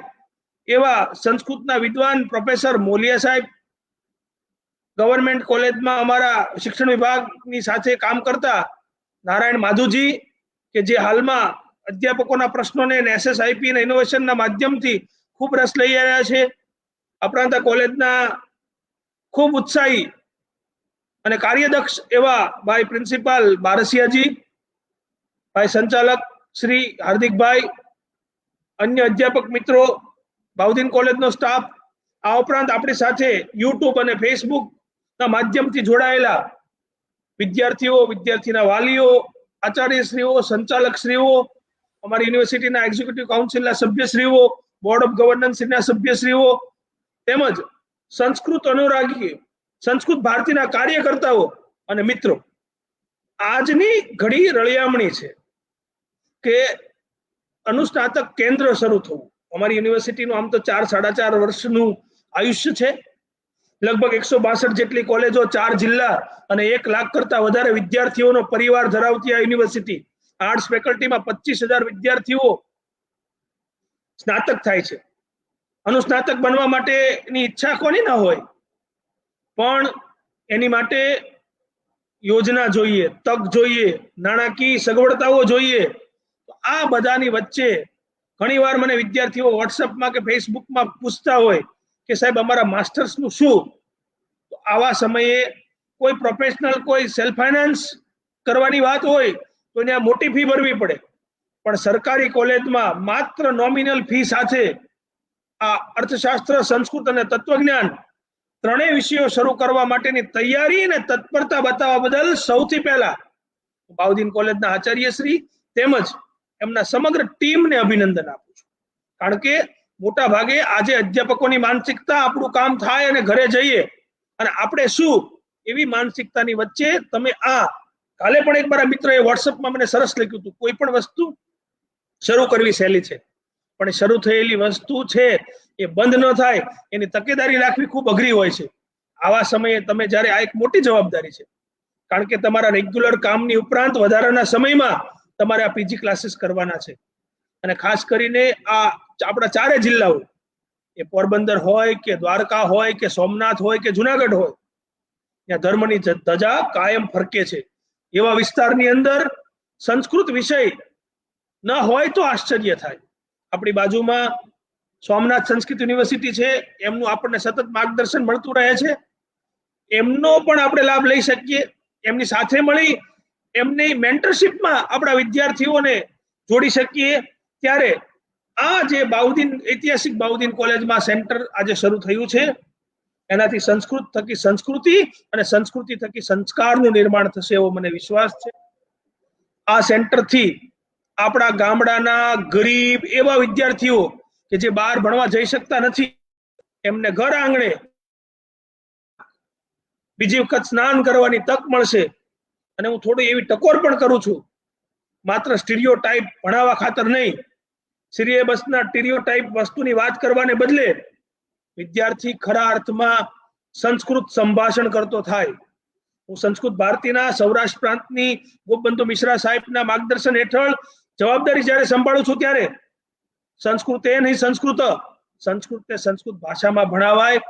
એવા સંસ્કૃતના વિદ્વાન પ્રોફેસર મોલિયા સાહેબ, ગવર્મેન્ટ કોલેજમાં અમારા શિક્ષણ વિભાગની સાથે કામ કરતા નારાયણ માધુજી, કે જે હાલમાં અધ્યાપકોના પ્રશ્નોને એસએસઆઈપી અને ઇનોવેશનના માધ્યમથી ખૂબ રસ લઈ રહ્યા છે. ઉપરાંત કોલેજના ખૂબ ઉત્સાહી અને કાર્યદક્ષ એવા ભાઈ પ્રિન્સિપાલ બારસિયાજી, ભાઈ સંચાલક શ્રી હાર્દિકભાઈ, અન્ય અધ્યાપક મિત્રો, બાઉદીન કોલેજનો સ્ટાફ, આ ઉપરાંત આપણી સાથે યુટ્યુબ અને ફેસબુક ના માધ્યમથી જોડાયેલા વિદ્યાર્થીઓ, વિદ્યાર્થીના વાલીઓ, આચાર્યશ્રીઓ, સંચાલકશ્રીઓ, અમારી યુનિવર્સિટીના એક્ઝિક્યુટિવ કાઉન્સિલના સભ્યશ્રીઓ, બોર્ડ ઓફ ગવર્નન્સના સભ્યશ્રીઓ, તેમજ સંસ્કૃત અનુરાગી, સંસ્કૃત ભારતીના કાર્યકર્તાઓ અને મિત્રો, આજની ઘડી રળિયામણી છે કે અનુસ્નાતક કેન્દ્ર શરૂ થવું. અમારી યુનિવર્સિટીનું આમ તો 4-4.5 વર્ષનું આયુષ્ય છે. લગભગ 162 જેટલી કોલેજો, 4 જિલ્લા અને 1 લાખ કરતા વધારે વિદ્યાર્થીઓનો પરિવાર ધરાવતી આ યુનિવર્સિટી. આર્ટ્સ ફેકલ્ટીમાં 25,000 વિદ્યાર્થીઓ સ્નાતક થાય છે. અનુસ્નાતક બનવા માટેની ઈચ્છા કોની ન હોય, પણ એની માટે યોજના જોઈએ, તક જોઈએ, નાણાકીય સગવડતાઓ જોઈએ. આ બધાની વચ્ચે ઘણીવાર મને વિદ્યાર્થીઓ વોટ્સએપમાં કે ફેસબુકમાં પૂછતા હોય કે સાહેબ અમારા માસ્ટર્સનું શું? તો આવા સમયે કોઈ પ્રોફેશનલ, કોઈ સેલ્ફ ફાઇનાન્સ કરવાની વાત હોય તો ત્યાં મોટી ફી ભરવી પડે, પણ સરકારી કોલેજમાં માત્ર નોમિનલ ફી સાથે આ અર્થશાસ્ત્ર, સંસ્કૃત અને તત્વજ્ઞાન ત્રણેય વિષયો શરૂ કરવા માટેની તૈયારી અને તત્પરતા બતાવવા બદલ સૌથી પહેલા બાઉદીન કોલેજના આચાર્યશ્રી તેમજ એમના સમગ્ર ટીમને અભિનંદન આપું છું. કારણ કે મોટા ભાગે આજે અધ્યાપકોની માનસિકતા આપણું કામ થાય અને ઘરે જઈએ અને આપણે શું એવી માનસિકતાની વચ્ચે તમે આ કાલે પણ એક મારા મિત્રએ વોટ્સએપમાં મને સરસ લખ્યું હતું, કોઈ પણ વસ્તુ શરૂ કરવી સહેલી છે, પણ શરૂ થયેલી વસ્તુ છે એ બંધ ન થાય એની તકેદારી રાખવી ખૂબ અઘરી હોય છે. આવા સમયે તમે જ્યારે આ એક મોટી જવાબદારી છે, કારણ કે તમારા રેગ્યુલર કામની ઉપરાંત વધારાના સમયમાં તમારે આ પીજી ક્લાસીસ કરવાના છે. અને ખાસ કરીને આ આપણા 4 જિલ્લાઓ, એ પોરબંદર હોય કે દ્વારકા હોય કે સોમનાથ હોય કે જુનાગઢ હોય, ત્યાં ધર્મની ધજા કાયમ ફરકે છે. એવા વિસ્તારની અંદર સંસ્કૃત વિષય ન હોય તો આશ્ચર્ય થાય. આપણી બાજુમાં સોમનાથ સંસ્કૃત યુનિવર્સિટી છે, એમનું આપણને સતત માર્ગદર્શન મળતું રહે છે. એમનો પણ આપણે લાભ લઈ શકીએ. એમની સાથે મળી એમની મેન્ટરશિપમાં આપણા વિદ્યાર્થીઓને જોડી શકીએ. ત્યારે આ જે બાઉદીન, ઐતિહાસિક બાઉદીન કોલેજમાં સેન્ટર આજે શરૂ થયું છે, એનાથી સંસ્કૃત થકી સંસ્કૃતિ અને સંસ્કૃતિ થકી સંસ્કારનું નિર્માણ થશે એવો મને વિશ્વાસ છે. આ સેન્ટરથી આપણા ગામડાના ગરીબ એવા વિદ્યાર્થીઓ કે જે બહાર ભણવા જઈ શકતા નથી, એમને ઘર આંગણે બીજી વખત સ્નાન કરવાની તક મળશે. અને હું થોડી એવી ટકોર પણ કરું છું, માત્ર સ્ટીરિયોટાઇપ ભણાવવા ખાતર નહીં, સિલેબસના સ્ટીરિયોટાઇપ વસ્તુની વાત કરવાને બદલે વિદ્યાર્થી ખરા અર્થમાં સંસ્કૃત સંભાષણ કરતો થાય. હું સંસ્કૃત ભારતીના સૌરાષ્ટ્ર પ્રાંતની ગોપબંધુ મિશ્રા સાહેબના માર્ગદર્શન હેઠળ જવાબદારી જ્યારે સંભાળું છું ત્યારે સંસ્કૃતે નહીં સંસ્કૃત, સંસ્કૃતને સંસ્કૃત ભાષામાં ભણાવાય.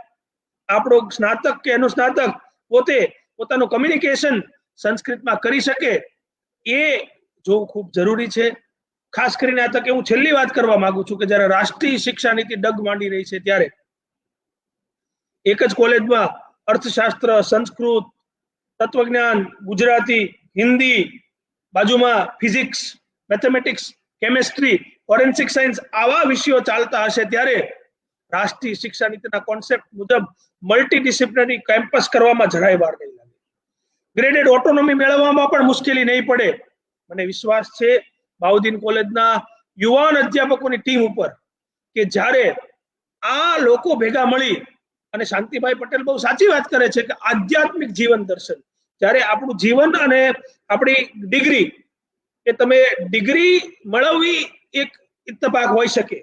આપણો સ્નાતક કે અનુસ્નાતક પોતે પોતાનું કમ્યુનિકેશન સંસ્કૃતમાં કરી શકે એ જોવું ખૂબ જરૂરી છે. ખાસ કરીને આ તકે હું છેલ્લી વાત કરવા માંગુ છું કે જ્યારે રાષ્ટ્રીય શિક્ષા નીતિ ડગ માંડી રહી છે ત્યારે એક જ કોલેજમાં અર્થશાસ્ત્ર, સંસ્કૃત, તત્વજ્ઞાન, ગુજરાતી, હિન્દી, બાજુમાં physics, mathematics, chemistry, forensic science આવા વિષયો ચાલતા હશે ત્યારે રાષ્ટ્રીય શિક્ષા નીતિના કોન્સેપ્ટ મુજબ મલ્ટીડિસિપ્લિનરી કેમ્પસ કરવામાં જરાય વાર નહીં લાગે. ગ્રેડેડ ઓટોનોમી મેળવવામાં પણ મુશ્કેલી નહીં પડે. મને વિશ્વાસ છે બાઉદીન કોલેજના યુવાન અધ્યાપકોની ટીમ ઉપર કે જ્યારે આ લોકો ભેગા મળી, અને શાંતિભાઈ પટેલ બહુ સાચી વાત કરે છે કે આધ્યાત્મિક જીવન દર્શન, જ્યારે આપણું જીવન અને આપણી ડિગ્રી, કે તમે ડિગ્રી મેળવવી એક ઇત્તફાક હોઈ શકે,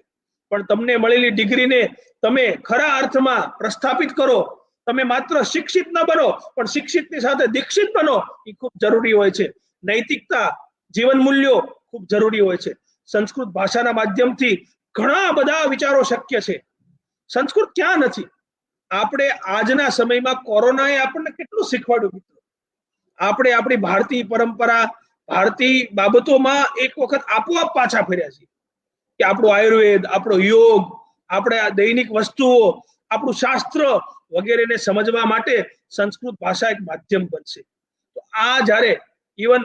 પણ તમને મળેલી ડિગ્રીને તમે ખરા અર્થમાં પ્રસ્થાપિત કરો, તમે માત્ર શિક્ષિત ન બનો પણ શિક્ષિતની સાથે દીક્ષિત બનો, એ ખૂબ જરૂરી હોય છે. નૈતિકતા, જીવન મૂલ્યો ખૂબ જરૂરી હોય છે. સંસ્કૃત ભાષાના માધ્યમથી ઘણા બધા વિચારો શક્ય છે. સંસ્કૃત ક્યાં નથી? આપણે આજના સમયમાં કોરોનાએ આપણને કેટલું શીખવાડ્યું મિત્રો. આપણે આપણી ભારતીય પરંપરા, ભારતીય બાબતોમાં એક વખત આપોઆપ પાછા ફર્યા છીએ કે આપણું આયુર્વેદ, આપણો યોગ, આપણે આ દૈનિક વસ્તુઓ, આપણું શાસ્ત્ર વગેરેને સમજવા માટે સંસ્કૃત ભાષા એક માધ્યમ બનશે. તો આ જ્યારે ઇવન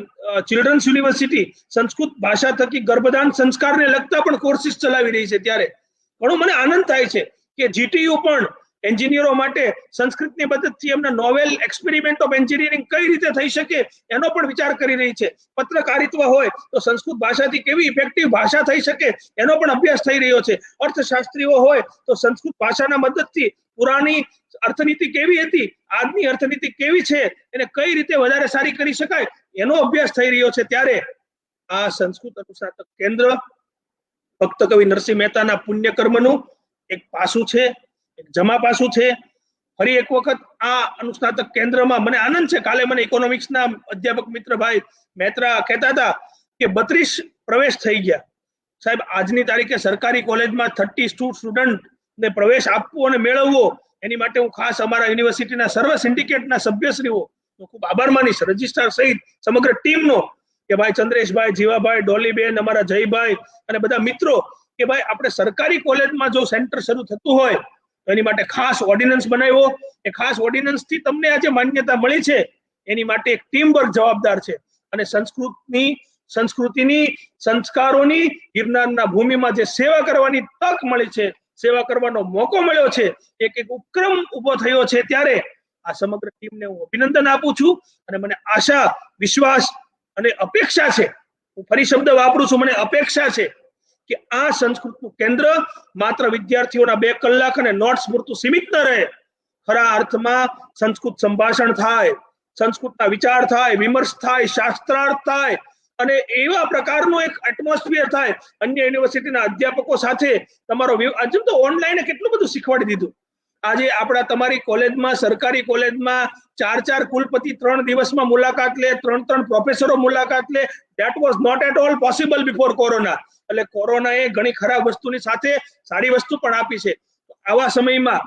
ચિલ્ડ્રન્સ યુનિવર્સિટી સંસ્કૃત ભાષા થકી ગર્ભદાન સંસ્કારને લગતા પણ કોર્સિસ ચલાવી રહી છે, ત્યારે ઘણો મને આનંદ થાય છે કે જીટીયુ પણ એન્જિનિયરો માટે સંસ્કૃતની મદદથી એમના નોવેલ એક્સપેરિમેન્ટ ઓફ એન્જિનિયરિંગ કઈ રીતે થઈ શકે એનો પણ વિચાર કરી રહી છે. પત્રકારિત્વ હોય તો સંસ્કૃત ભાષાથી કેવી ઇફેક્ટિવ ભાષા થઈ શકે એનો પણ અભ્યાસ થઈ રહ્યો છે. અર્થશાસ્ત્રીઓ હોય તો સંસ્કૃત ભાષાના મદદથી પુરાણી અર્થનીતિ કેવી હતી, આજની અર્થનીતિ કેવી છે, એને કઈ રીતે વધારે સારી કરી શકાય એનો અભ્યાસ થઈ રહ્યો છે. ત્યારે આ સંસ્કૃત અનુસ્નાતક કેન્દ્ર ભક્ત કવિ નરસિંહ મહેતાના પુણ્યકર્મનું એક પાસું છે, એક જમા પાસું છે. ફરી એક વખત આ અનુસ્નાતક કેન્દ્રમાં મને આનંદ છે. કાલે મને ઇકોનોમિક્સના અધ્યાપક મિત્ર ભાઈ મહેત્રા કહેતા હતા કે 32 પ્રવેશ થઈ ગયા. સાહેબ, આજની તારીખે સરકારી કોલેજમાં 30 સ્ટુડન્ટને પ્રવેશ આપવો અને મેળવવો, એની માટે હું ખાસ અમારા યુનિવર્સિટીના સર્વ સિન્ડિકેટના સભ્યશ્રીઓ ખૂબ આભાર માનીશ, રજિસ્ટ્રાર સહિત સમગ્ર ટીમનો, કે ભાઈ ચંદ્રેશભાઈ, જીવાભાઈ, ડોલીબેન, અમારા જયભાઈ અને બધા મિત્રો, કે ભાઈ આપણે સરકારી કોલેજમાં જો સેન્ટર શરૂ થતું હોય તો એની માટે ખાસ ઓર્ડિનન્સ બનાવ્યો. એ ખાસ ઓર્ડિનન્સ થી તમને આજે માન્યતા મળી છે, એની માટે એક ટીમ વર્ક જવાબદાર છે. અને સંસ્કૃતિની, સંસ્કારોની ગિરનારના ભૂમિમાં જે સેવા કરવાની તક મળી છે, સેવા કરવાનો મોકો મળ્યો છે, એક ઉપક્રમ ઉભો થયો છે, ત્યારે આ સમગ્ર ટીમને હું અભિનંદન આપું છું. અને મને આશા, વિશ્વાસ અને અપેક્ષા છે, હું ફરી શબ્દ વાપરું છું, મને અપેક્ષા છે કે આ સંસ્કૃતનું કેન્દ્ર માત્ર વિદ્યાર્થીઓના 2 કલાક અને નોટ્સ પૂરતું સીમિત ન રહે. ખરા અર્થમાં સંસ્કૃત સંભાષણ થાય, સંસ્કૃતના વિચાર થાય, વિમર્શ થાય, શાસ્ત્રાર્થ થાય અને એવા પ્રકારનું એક એટમોસ્ફિયર થાય. અન્ય યુનિવર્સિટીના અધ્યાપકો સાથે તમારો આજે તો ઓનલાઈન કેટલું બધું શીખવાડી દીધું. આજે આપણા તમારી કોલેજમાં, સરકારી કોલેજમાં 4 કુલપતિ 3 દિવસમાં મુલાકાત લે, 3 પ્રોફેસરો મુલાકાત લે. That was not at all possible before corona. એટલે કોરોનાએ ઘણી ખરાબ વસ્તુની સાથે સારી વસ્તુ પણ આપી છે. આવા સમયમાં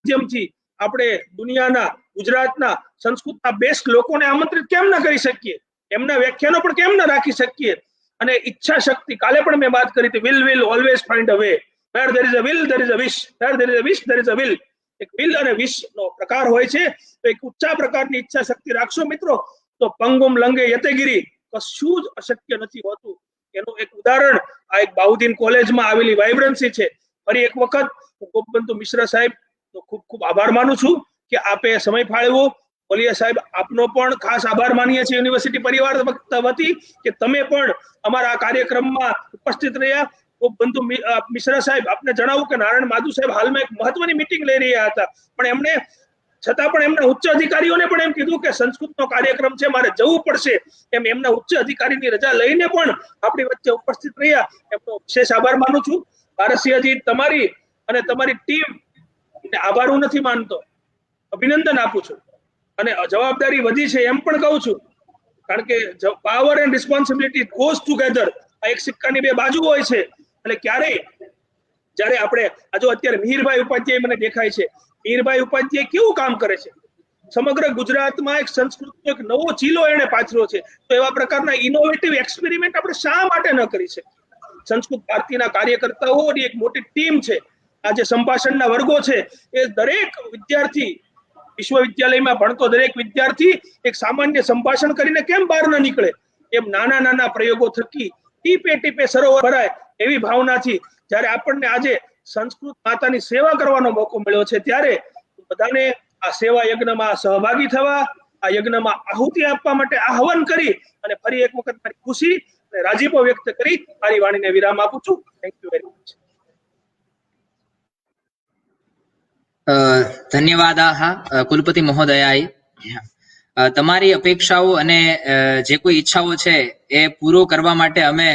જેમથી આપણે દુનિયાના, ગુજરાતના સંસ્કૃતના બેસ્ટ લોકોને આમંત્રિત કેમ ન કરી શકીએ, એમના વ્યાખ્યાનો પણ કેમ ન રાખી શકીએ. અને ઈચ્છા શક્તિ, કાલે પણ મેં વાત કરી હતી, will always find a way. Where there is a will, there is a wish. Where there is a wish, there is a will. એક will અને wish નો પ્રકાર હોય છે. તો એક ઊંચા પ્રકારની ઈચ્છા શક્તિ રાખશો મિત્રો, તો પંગુમ લંગે યતેગીરી, કશું જ અશક્ય નથી હોતું. એનું એક ઉદાહરણ આ એક બાઉદીન કોલેજમાં આવેલી વાઇબ્રન્સી છે. ફરી એક વખત હું ગોપબંધુ મિશ્ર સાહેબ નો ખૂબ ખૂબ આભાર માનું છું કે આપે સમય ફાળવ્યો. ઓલિયા સાહેબ, આપનો પણ ખાસ આભાર માનીએ છીએ યુનિવર્સિટી પરિવાર વતી કે તમે પણ અમારા આ કાર્યક્રમમાં ઉપસ્થિત રહ્યા. ગોપબંધુ મિશ્ર સાહેબ, આપને જણાવું કે નારાયણ માધુ સાહેબ હાલમાં એક મહત્વની મીટિંગ લઈ રહ્યા હતા, પણ એમણે છતાં પણ એમના ઉચ્ચ અધિકારીઓને પણ એમ કીધું કે સંસ્કૃતનો કાર્યક્રમ છે, મારે જવું પડશે. એમના ઉચ્ચ અધિકારીની રજા લઈને પણ આપણી વચ્ચે ઉપસ્થિત રહ્યા. એમનો વિશેષ આભાર માનું છું. પારસિયાજી, તમારી અને તમારી ટીમ આભાર હું નથી માનતો, અભિનંદન આપું છું. અને જવાબદારી વધી છે એમ પણ કહું છું, કારણ કે power and responsibility goes together. આ એક સિક્કાની 2 બાજુ હોય છે. એટલે ક્યારેય જ્યારે આપણે અત્યારે મિહિરભાઈ ઉપાધ્યાય મને દેખાય છે, મિહિરભાઈ ઉપાધ્યાય કેવું કામ કરે છે, સમગ્ર ગુજરાતમાં એક સંસ્કૃતનો એક નવો ચીલો એને પાથર્યો છે. તો એવા પ્રકારના ઇનોવેટિવ એક્સપેરિમેન્ટ આપણે શા માટે ન કરી શકીએ? સંસ્કૃત ભારતીના કાર્યકર્તાઓની એક મોટી ટીમ છે. આ જે સંભાષણના વર્ગો છે, એ દરેક વિદ્યાર્થી, વિશ્વવિદ્યાલયમાં ભણતો દરેક વિદ્યાર્થી એક સામાન્ય સંભાષણ કરીને કેમ બહાર ન નીકળે, એમ નાના નાના પ્રયોગો થકી ટીપે ટીપે સરોવર ભરાય એવી ભાવનાથી જ્યારે આપણને આજે સંસ્કૃત માતાની સેવા કરવાનો મોકો મળ્યો છે, ત્યારે બધાને આ સેવા યજ્ઞમાં સહભાગી થવા, આ યજ્ઞમાં આહુતિ આપવા માટે આહવાન કરી અને ફરી એક વખત મારી ખુશી અને રાજીપો વ્યક્ત કરી મારી વાણીને વિરામ આપું છું. Thank you very much. ધન્યવાદાः કુલપતિ મહોદયાય. તમારી અપેક્ષાઓ અને જે કોઈ ઈચ્છાઓ છે એ પૂરો કરવા માટે અમે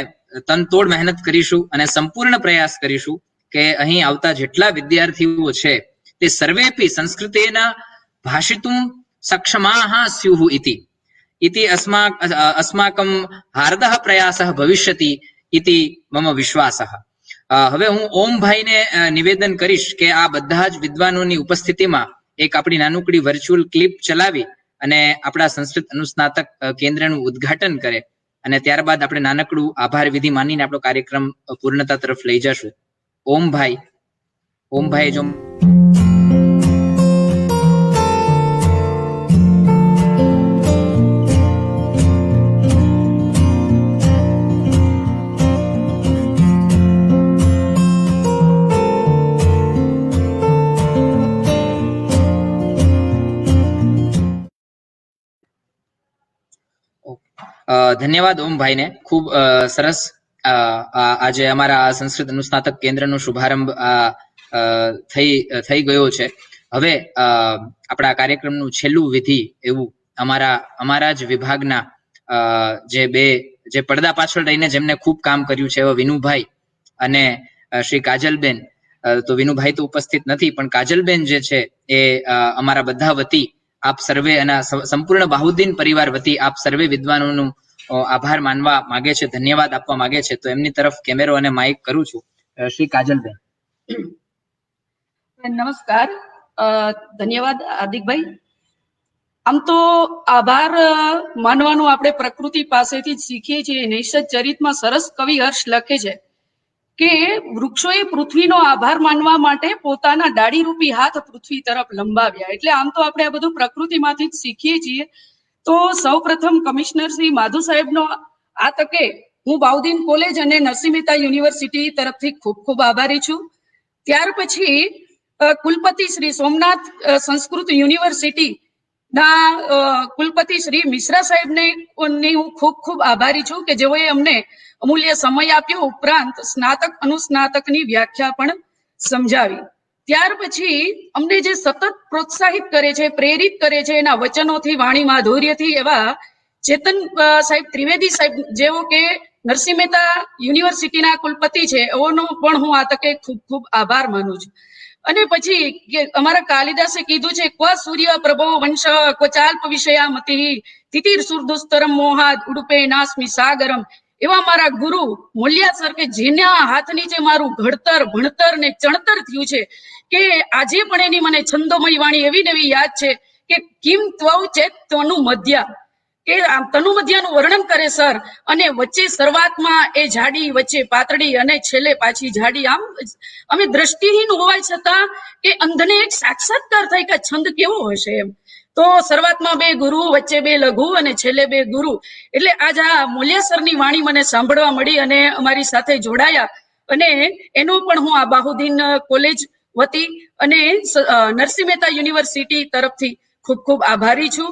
તનતોડ મહેનત કરીશું અને સંપૂર્ણ પ્રયાસ કરીશું કે અહીં આવતા જેટલા વિદ્યાર્થીઓ છે તે સર્વેપી સંસ્કૃતેન ભાષિતુમ સક્ષમાः સ્યુઃ इति अस्माकं हार्दः प्रयासः भविष्यति इति मम विश्वासः. હવે હું ઓમભાઈને નિવેદન કરીશ કે આ બધા જ વિદ્વાનોની ઉપસ્થિતિમાં એક આપણી નાનકડી વર્ચ્યુઅલ ક્લિપ ચલાવી અને આપણા સંસ્કૃત અનુસ્નાતક કેન્દ્રનું ઉદ્ઘાટન કરે અને ત્યારબાદ આપણે નાનકડું આભાર વિધિ માનીને આપણો કાર્યક્રમ પૂર્ણતા તરફ લઈ જશું. ઓમભાઈ જો ધન્યવાદ ઓમભાઈને. ખૂબ સરસ આજે અમારા સંસ્કૃત અનુસ્નાતક કેન્દ્રનો શુભારંભ થઈ ગયો છે. હવે આપણા કાર્યક્રમનું છેલ્લું વિધિ એવું અમારા જ વિભાગના જે પડદા પાછળ રહીને જેમને ખૂબ કામ કર્યું છે એવા વિનુભાઈ અને શ્રી કાજલબેન. તો વિનુભાઈ તો ઉપસ્થિત નથી, પણ કાજલબેન જે છે એ અમારા બધા વતી આપ સર્વે અને સંપૂર્ણ બાહુદ્દીન પરિવાર વતી આપ સર્વે વિદ્વાનોનું આભાર માનવા માંગે છે, ધન્યવાદ આપવા માંગે છે. તો એમની તરફ કેમેરો અને માઇક કરું છું. શ્રી કાજલબેન. નમસ્કાર, ધન્યવાદ હાર્દિકભાઈ. આમ તો આભાર માનવાનું આપણે પ્રકૃતિ પાસેથી જ શીખીએ છીએ. નૈષધ ચરિતમાં સરસ કવિ હર્ષ લખે છે કે વૃક્ષોએ પૃથ્વીનો આભાર માનવા માટે પોતાના ડાળીરૂપી હાથ પૃથ્વી તરફ લંબાવ્યા. એટલે આમ તો આપણે આ બધું પ્રકૃતિમાંથી જ શીખીએ છીએ. તો સૌ પ્રથમ કમિશનર શ્રી માધુ સાહેબનો આ તકે હું બાઉદીન કોલેજ અને નરસિંહ મહેતા યુનિવર્સિટી તરફથી ખૂબ ખૂબ આભારી છું. ત્યાર પછી કુલપતિ શ્રી સોમનાથ સંસ્કૃત યુનિવર્સિટી ના કુલપતિ શ્રી મિશ્રા સાહેબને હું ખૂબ ખૂબ આભારી છું કે જેઓએ અમને અમૂલ્ય સમય આપ્યો, ઉપરાંત સ્નાતક અનુસ્નાતકની વ્યાખ્યા પણ સમજાવી. ત્યાર પછી અમને જે સતત પ્રોત્સાહિત કરે છે, પ્રેરિત કરે છે એના વચનોથી, વાણી માધુર્યથી એવા ચેતન સાહેબ ત્રિવેદી સાહેબ જેઓ કે નરસિંહ મહેતા યુનિવર્સિટીના કુલપતિ છે, એઓનો પણ હું આ તકે ખૂબ ખૂબ આભાર માનું છું. અને પછી અમારા કાલિદાસે કીધું છે ક્વ સૂર્ય પ્રભો વંશ ક્વ ચાલ્પ વિષયામતિ તિતિર સુરદુસ્તરમ મોહાદ ઉડુપે નાસ્મિ સાગરમ. એવા મારા ગુરુ મોલિયા સર કે જેના હાથ નીચે મારું ઘડતર, ભણતર ને ચણતર થયું છે કે આજે પણ એની મને છંદોમય વાણી એવી ને એવી યાદ છે કે કિમ ત્વૌ ચેત તનુ મધ્યા, કે તનુ મધ્યાનું વર્ણન કરે સર, અને વચ્ચે શરૂઆતમાં એ જાડી, વચ્ચે પાતળી અને છેલ્લે પાછી જાડી. આમ અમે દ્રષ્ટિહીન હોવા છતાં કે અંધને એક સાક્ષાત્કાર થાય કે છંદ કેવો હશે એમ. તો શરૂઆતમાં બે ગુરુ, વચ્ચે બે લઘુ અને છેલ્લે બે ગુરુ. એટલે આજ આ મોલિયા સરની વાણી મને સાંભળવા મળી અને અમારી સાથે જોડાયા, અને એનો પણ હું આ બાહુદ્દીન કોલેજ વતી અને નરસિંહ મહેતા યુનિવર્સિટી તરફથી ખૂબ ખૂબ આભારી છું.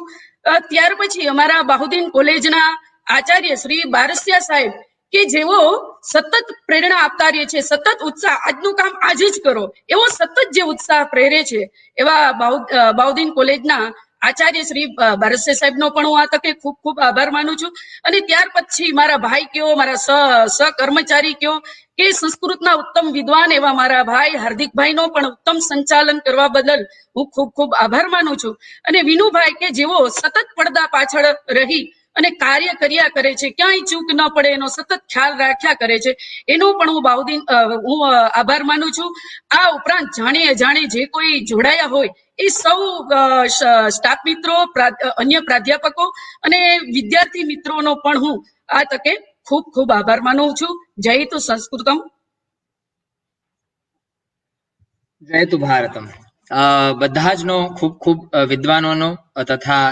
ત્યાર પછી અમારા બાહુદ્દીન કોલેજના આચાર્ય શ્રી બારસિયા સાહેબ કે જેઓ સતત પ્રેરણા આપતા રહે છે, સતત ઉત્સાહ, આજનું કામ આજે જ કરો એવો સતત જે ઉત્સાહ પ્રેરે છે, એવા બાહુદ્દીન કોલેજના આચાર્ય શ્રી બારસિયા સાહેબનો પણ હું આ તકે ખૂબ ખૂબ આભાર માનું છું. અને ત્યાર પછી મારા ભાઈ કયો, મારા સહકર્મચારી કયો કે સંસ્કૃતના ઉત્તમ વિદ્વાન એવા મારા ભાઈ હાર્દિકભાઈનો પણ ઉત્તમ સંચાલન કરવા બદલ હું ખૂબ ખૂબ આભાર માનું છું. અને વિનુભાઈ કે જેઓ સતત પડદા પાછળ રહી અને કાર્ય કર્યા કરે છે, ક્યાંય ચૂક ન પડે એનો સતત ખ્યાલ રાખ્યા કરે છે, એનો પણ હું આભાર માનું છું. આ ઉપરાંત જાણે અજાણે જે કોઈ જોડાયા હોય એ સૌ સ્ટાફ મિત્રો, અન્ય પ્રાધ્યાપકો અને વિદ્યાર્થી મિત્રોનો પણ હું આ તકે ખૂબ ખૂબ આભાર માનું છું. જય તુ સંસ્કૃતમ. જય તુ ભારતમ. બધા જનો ખૂબ ખૂબ વિદ્વાનોનો તથા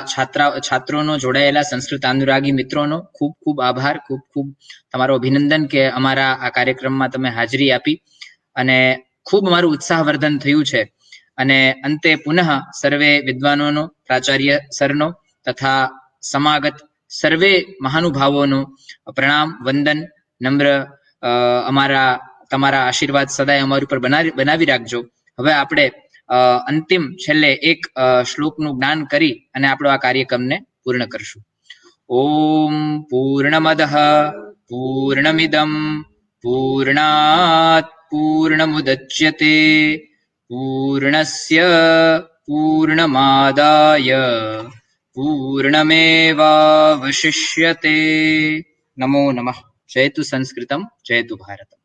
છાત્રોનો, જોડાયેલા સંસ્કૃત અનુરાગી મિત્રોનો ખૂબ ખૂબ આભાર, ખૂબ ખૂબ તમારો અભિનંદન કે અમારા આ કાર્યક્રમમાં તમે હાજરી આપી અને ખૂબ અમારું ઉત્સાહવર્ધન થયું છે. અને અંતે પુનઃ સર્વે વિદ્વાનોનો, પ્રાચાર્ય સરનો તથા સમાગત સર્વે મહાનુભાવોનો પ્રણામ, વંદન, નમ્ર. તમારા આશીર્વાદ સદાય અમારી ઉપર બનાવી રાખજો. હવે આપણે અંતિમ છેલ્લે એક શ્લોકનું જ્ઞાન કરી અને આપણો આ કાર્યક્રમને પૂર્ણ કરશું. ઓમ પૂર્ણમદઃ પૂર્ણમિદં પૂર્ણાત પૂર્ણમુદચ્યતે પૂર્ણસ્ય પૂર્ણમાદાય પૂર્ણમેવાવશિષ્યતે. નમો નમઃ. જય તુ સંસ્કૃતમ, જય તુ ભારતમ.